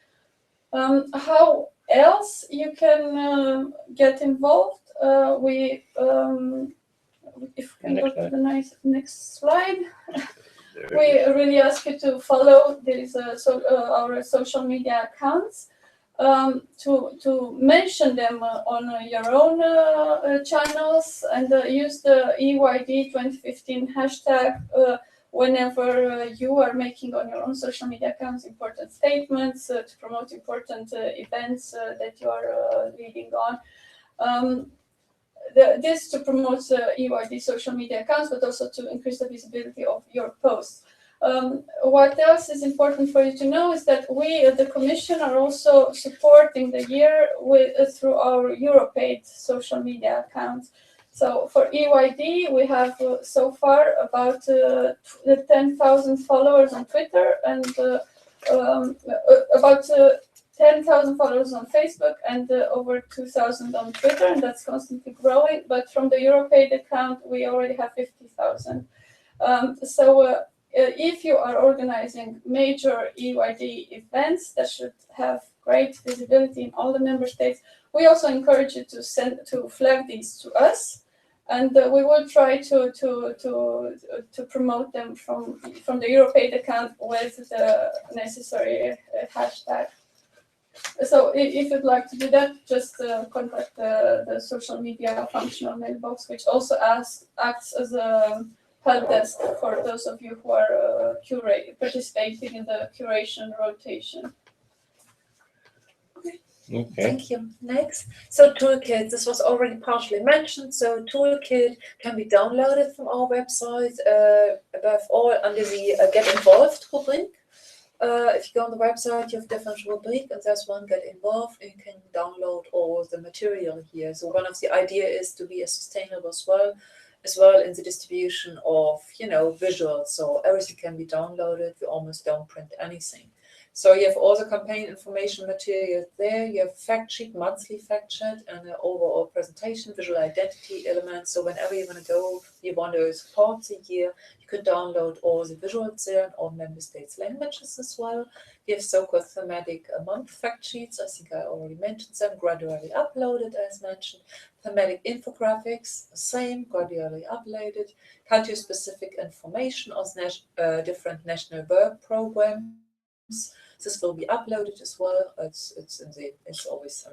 How else you can get involved? If we can go to the next slide. We really ask you to follow these our social media accounts, to mention them on your own channels, and use the EYD2015 hashtag whenever you are making on your own social media accounts important statements to promote important events that you are leading on. This to promote EYD social media accounts, but also to increase the visibility of your posts. What else is important for you to know is that we at the Commission are also supporting the year through our Europaid social media accounts. So for EYD, we have so far about 10,000 followers on Twitter and about 10,000 followers on Facebook and over 2,000 on Twitter, and that's constantly growing. But from the Europaid account, we already have 50,000. If you are organizing major EYD events that should have great visibility in all the member states, we also encourage you to flag these to us, and we will try to promote them from the Europaid account with the necessary hashtag. So if you'd like to do that, just contact the social media functional mailbox, which also acts as a help desk for those of you who are participating in the curation rotation. Okay. Thank you. Next. So Toolkit, this was already partially mentioned. So Toolkit can be downloaded from our website, above all under the Get Involved rubric. If you go on the website, you have different rubric, and there's one Get Involved, and you can download all the material here. So one of the idea is to be as sustainable as well in the distribution of, visuals. So everything can be downloaded. We almost don't print anything. So you have all the campaign information material there. You have fact sheet, monthly fact sheet, and an overall presentation, visual identity elements. So whenever you want to support the year, you can download all the visuals there in all member states' languages as well. You have so-called thematic month fact sheets. I think I already mentioned them, gradually uploaded as mentioned. Thematic infographics, same, gradually uploaded. Country-specific information on different national work programs. This will be uploaded as well. It's always,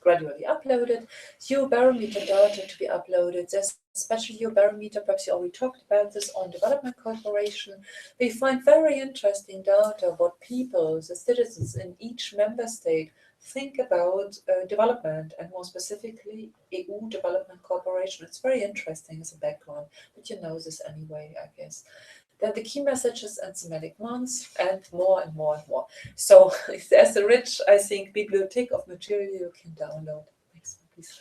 gradually uploaded. Eurobarometer data to be uploaded. There's special Eurobarometer, perhaps you already talked about this, on development cooperation. We find very interesting data what people, the citizens in each member state, think about development, and more specifically EU development cooperation. It's very interesting as a background, but you know this anyway, I guess. Then the key messages and thematic months, and more and more and more. So there's a rich, I think, bibliothèque of material you can download. Next one, please.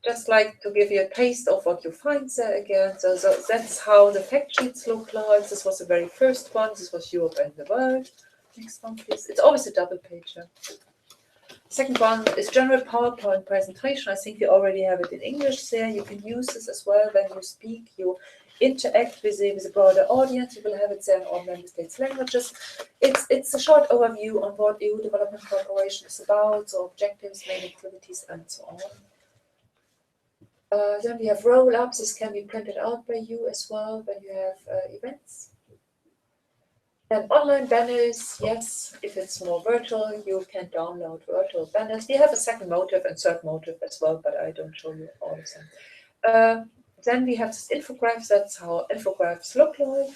Just like to give you a taste of what you find there again. So that's how the fact sheets look like. This was the very first one. This was Europe and the World. Next one, please. It's always a double pager. Second one is general PowerPoint presentation. I think you already have it in English there. You can use this as well when you speak. You interact with a broader audience. You will have it there in all member states' languages. It's a short overview on what EU development cooperation is about, so objectives, main activities, and so on. Then we have roll-ups. This can be printed out by you as well when you have events. And online banners, yes, if it's more virtual, you can download virtual banners. We have a second motive and third motive as well, but I don't show you all of them. Then we have this infographics. That's how infographics look like.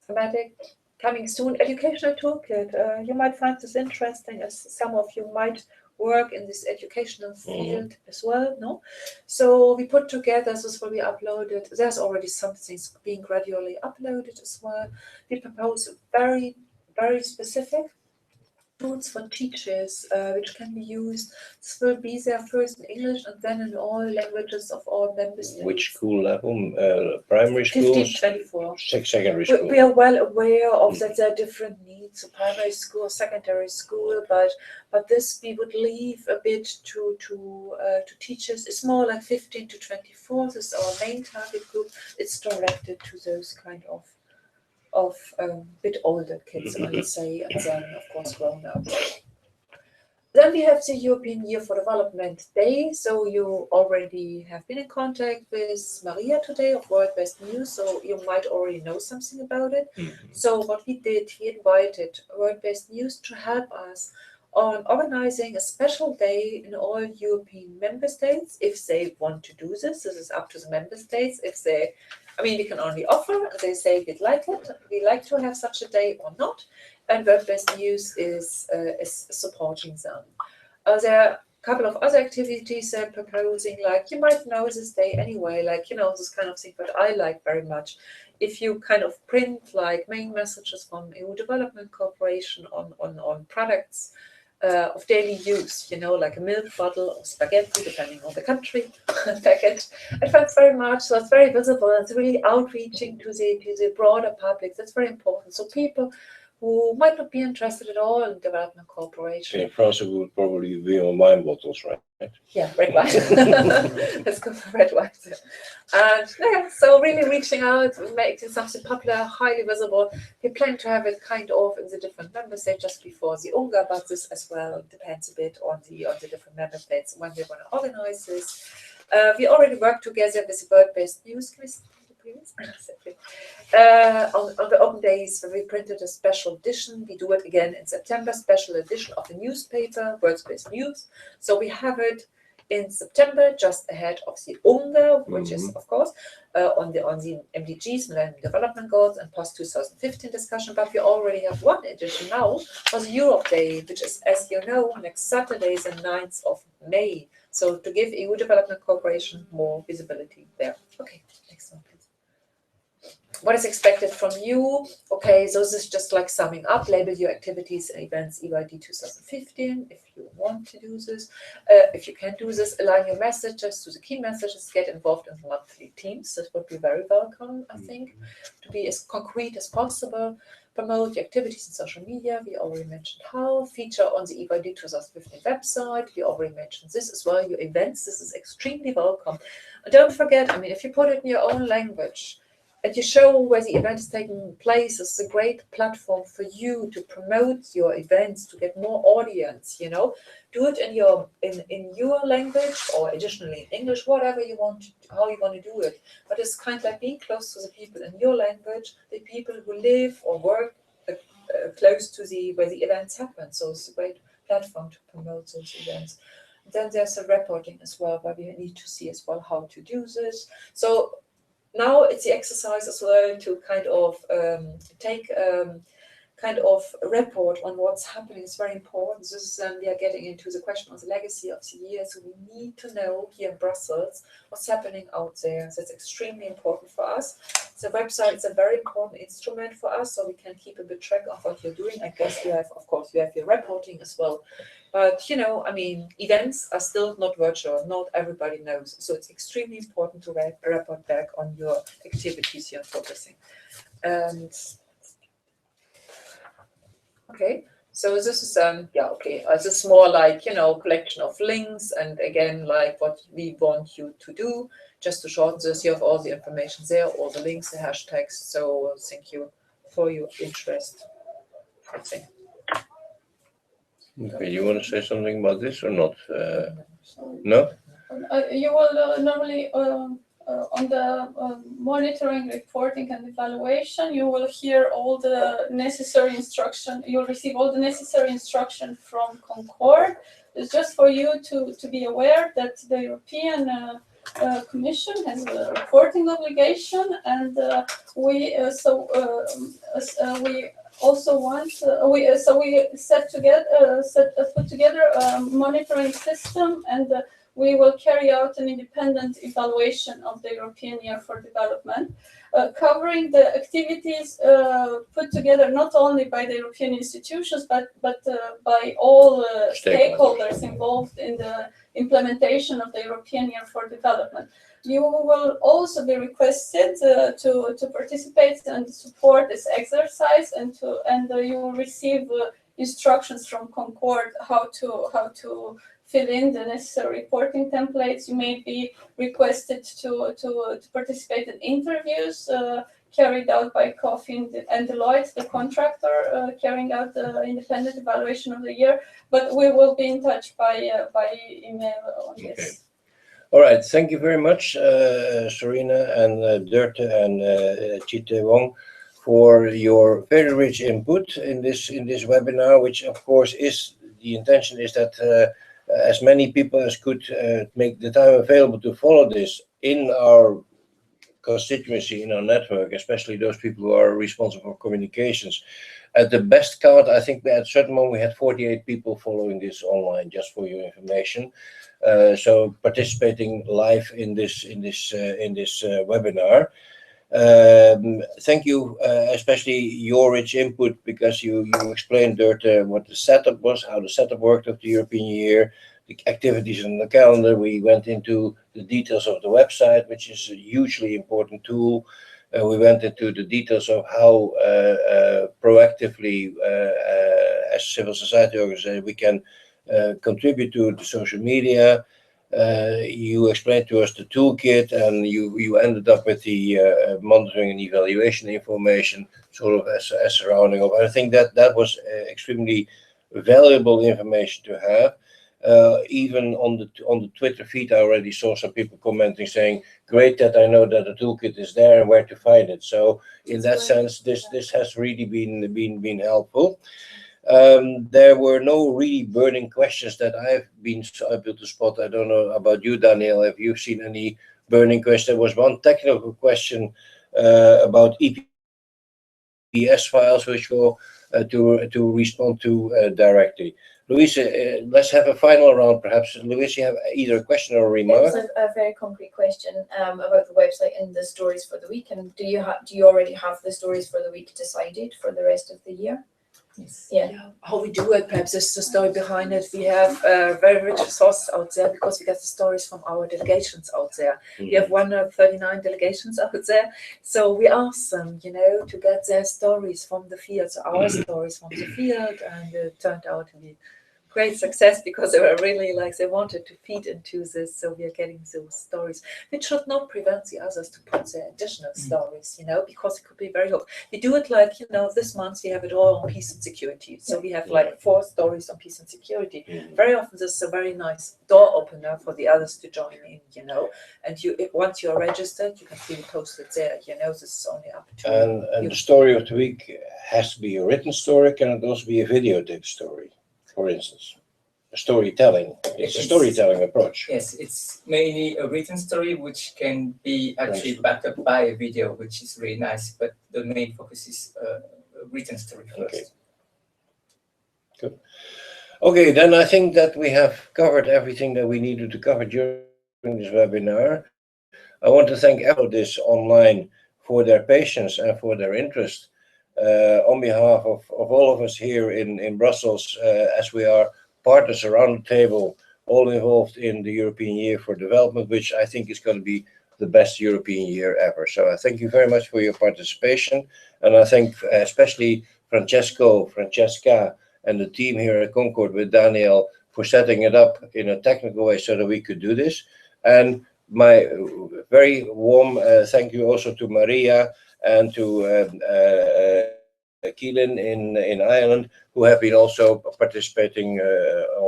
Thematic. Coming soon, educational toolkit. You might find this interesting, as some of you might work in this educational field as well, no? So we put together, this will be uploaded. There's already some things being gradually uploaded as well. We propose very, very specific tools for teachers, which can be used. This will be there first in English and then in all languages of all member states. Which school level? Primary schools? 15-24. Secondary school. We are well aware of that there are different needs, so primary school, secondary school, but this we would leave a bit to teachers. It's more like 15 to 24. This is our main target group. It's directed to those kind of bit older kids, I would say, and then of course grown up. Then we have the European Year for Development Day. So you already have been in contact with Maria today of World Best News, so you might already know something about it. So what we did, we invited World Best News to help us on organizing a special day in all European member states. If they want to do this is up to the member states. If they, we can only offer, they say we'd like it, we like to have such a day or not, and World Best News is supporting them. There are a couple of other activities they're proposing, like you might know this day anyway, like, this kind of thing, but I like very much. If you kind of print like main messages from EU Development Cooperation on products, of daily use, like a milk bottle or spaghetti, depending on the country, package. I felt very much, so it's very visible. It's really outreaching to the broader public. That's very important. So people who might not be interested at all in development cooperation. In France, it would probably be on wine bottles, right? Yeah, red wine. Let's go for red wine. And yeah, so really reaching out, making something popular, highly visible. We plan to have it kind of in the different member states just before the UNGA, but this as well depends a bit on the different member states when they want to organize this. We already work together with the word-based news. Can we see the previous? On the open days, we printed a special edition. We do it again in September, special edition of the newspaper, Words-Based News. So we have it in September, just ahead of the UNGA, which is, of course, on the MDGs, Millennium Development Goals, and post-2015 discussion. But we already have one edition now on the Europe Day, which is, as you know, next Saturday, the 9th of May. So to give EU development cooperation more visibility there. Okay, next one, please. What is expected from you? Okay, so this is just like summing up, label your activities and events EYD 2015 if you want to do this. If you can do this, align your messages to the key messages, get involved in monthly teams. This would be very welcome, I think, to be as concrete as possible. Promote your activities in social media. We already mentioned how. Feature on the EYD 2015 website. We already mentioned this as well. Your events, this is extremely welcome. And don't forget, I mean, if you put it in your own language, and you show where the event is taking place, it's a great platform for you to promote your events, to get more audience, Do it in your language or additionally in English, whatever you want, how you want to do it. But it's kind of like being close to the people in your language, the people who live or work close to where the events happen. So it's a great platform to promote those events. Then there's a reporting as well, where we need to see as well how to do this. So now it's the exercise as well to kind of take kind of a report on what's happening. It's very important. This is we are getting into the question of the legacy of the year. So we need to know here in Brussels what's happening out there. So it's extremely important for us. The website is a very important instrument for us, so we can keep a bit track of what you're doing. I guess you have, of course, you have your reporting as well. But, I mean, events are still not virtual. Not everybody knows. So it's extremely important to report back on your activities you're focusing. And okay, so this is, okay. This is more like, collection of links. And again, like what we want you to do. Just to shorten this, you have all the information there, all the links, the hashtags. So thank you for your interest. I think. Okay, you want to say something about this or not? No? You will normally, on the monitoring, reporting, and evaluation, you will hear all the necessary instruction. You'll receive all the necessary instruction from CONCORD. It's just for you to be aware that the European Commission has a reporting obligation, and we also want we put together a monitoring system, and we will carry out an independent evaluation of the European Year for Development, covering the activities put together not only by the European institutions but by all stakeholders involved in the implementation of the European Year for Development. You will also be requested to participate and support this exercise, and you will receive instructions from CONCORD how to fill in the necessary reporting templates. You may be requested to participate in interviews carried out by COFIN and Deloitte, the contractor carrying out the independent evaluation of the year. But we will be in touch by email on this. Okay. All right. Thank you very much, Serena and Dirte and Chite Wong, for your very rich input in this webinar, which of course is the intention is that as many people as could make the time available to follow this in our constituency, in our network, especially those people who are responsible for communications. At the best count, I think at a certain moment we had 48 people following this online, just for your information. So participating live in this webinar. Thank you, especially your rich input, because you explained, Dirk, what the setup was, how the setup worked of the European year, the activities on the calendar. We went into the details of the website, which is a hugely important tool. We went into the details of how proactively, as civil society organization, we can contribute to the social media. You explained to us the toolkit, and you ended up with the monitoring and evaluation information, sort of as surrounding of. I think that was extremely valuable information to have. Even on the Twitter feed, I already saw some people commenting saying, "Great that I know that the toolkit is there and where to find it." So in that sense, this has really been helpful. There were no really burning questions that I've been able to spot. I don't know about you, Daniel, if you've seen any burning questions. There was one technical question about EPS files, which we'll to respond to directly. Louise, let's have a final round, perhaps. Louise, you have either a question or a remark? It's a very concrete question about the website and the stories for the week. And do you already have the stories for the week decided for the rest of the year? Yes. Yeah. How we do it, perhaps is the story behind it. We have very rich resources out there because we get the stories from our delegations out there. We have 139 delegations out there. So we asked them, to get their stories from the field, so our stories from the field, and it turned out to be great success because they were really they wanted to feed into this. So we are getting those stories, which should not prevent the others to put their additional stories, because it could be very helpful. We do it this month we have it all on peace and security. So we have 4 stories on peace and security. Very often this is a very nice door opener for the others to join in, and once you're registered, you can see it posted there, this is only up to and the story of the week has to be a written story. Can it also be a videotape story? For instance, storytelling. It's a storytelling approach. Yes, it's mainly a written story, which can be actually backed up by a video, which is really nice. But the main focus is a written story first. Okay. Good. Okay, then I think that we have covered everything that we needed to cover during this webinar. I want to thank everyone this online for their patience and for their interest. On behalf of all of us here in Brussels, as we are partners around the table, all involved in the European Year for Development, which I think is going to be the best European year ever. So I thank you very much for your participation, and I thank especially Francesca, and the team here at CONCORD with Daniel for setting it up in a technical way so that we could do this. And my very warm thank you also to Maria and to Keelan in Ireland, who have been also participating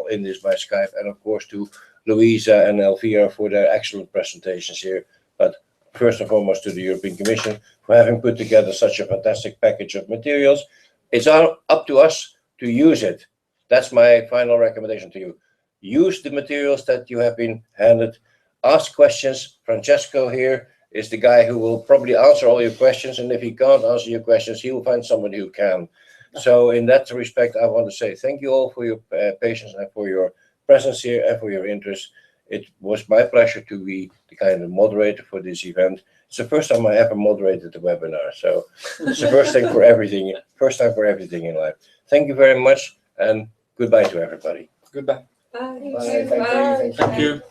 in this by Skype, and of course to Louisa and Elvira for their excellent presentations here. But first and foremost to the European Commission for having put together such a fantastic package of materials. It's up to us to use it. That's my final recommendation to you. Use the materials that you have been handed. Ask questions. Francesco here is the guy who will probably answer all your questions, and if he can't answer your questions, he will find somebody who can. So in that respect, I want to say thank you all for your patience and for your presence here and for your interest. It was my pleasure to be the kind of moderator for this event. It's the first time I ever moderated a webinar, so it's the first thing for everything. First time for everything in life. Thank you very much, and goodbye to everybody. Goodbye. Bye. Bye. Thank you. Thank you.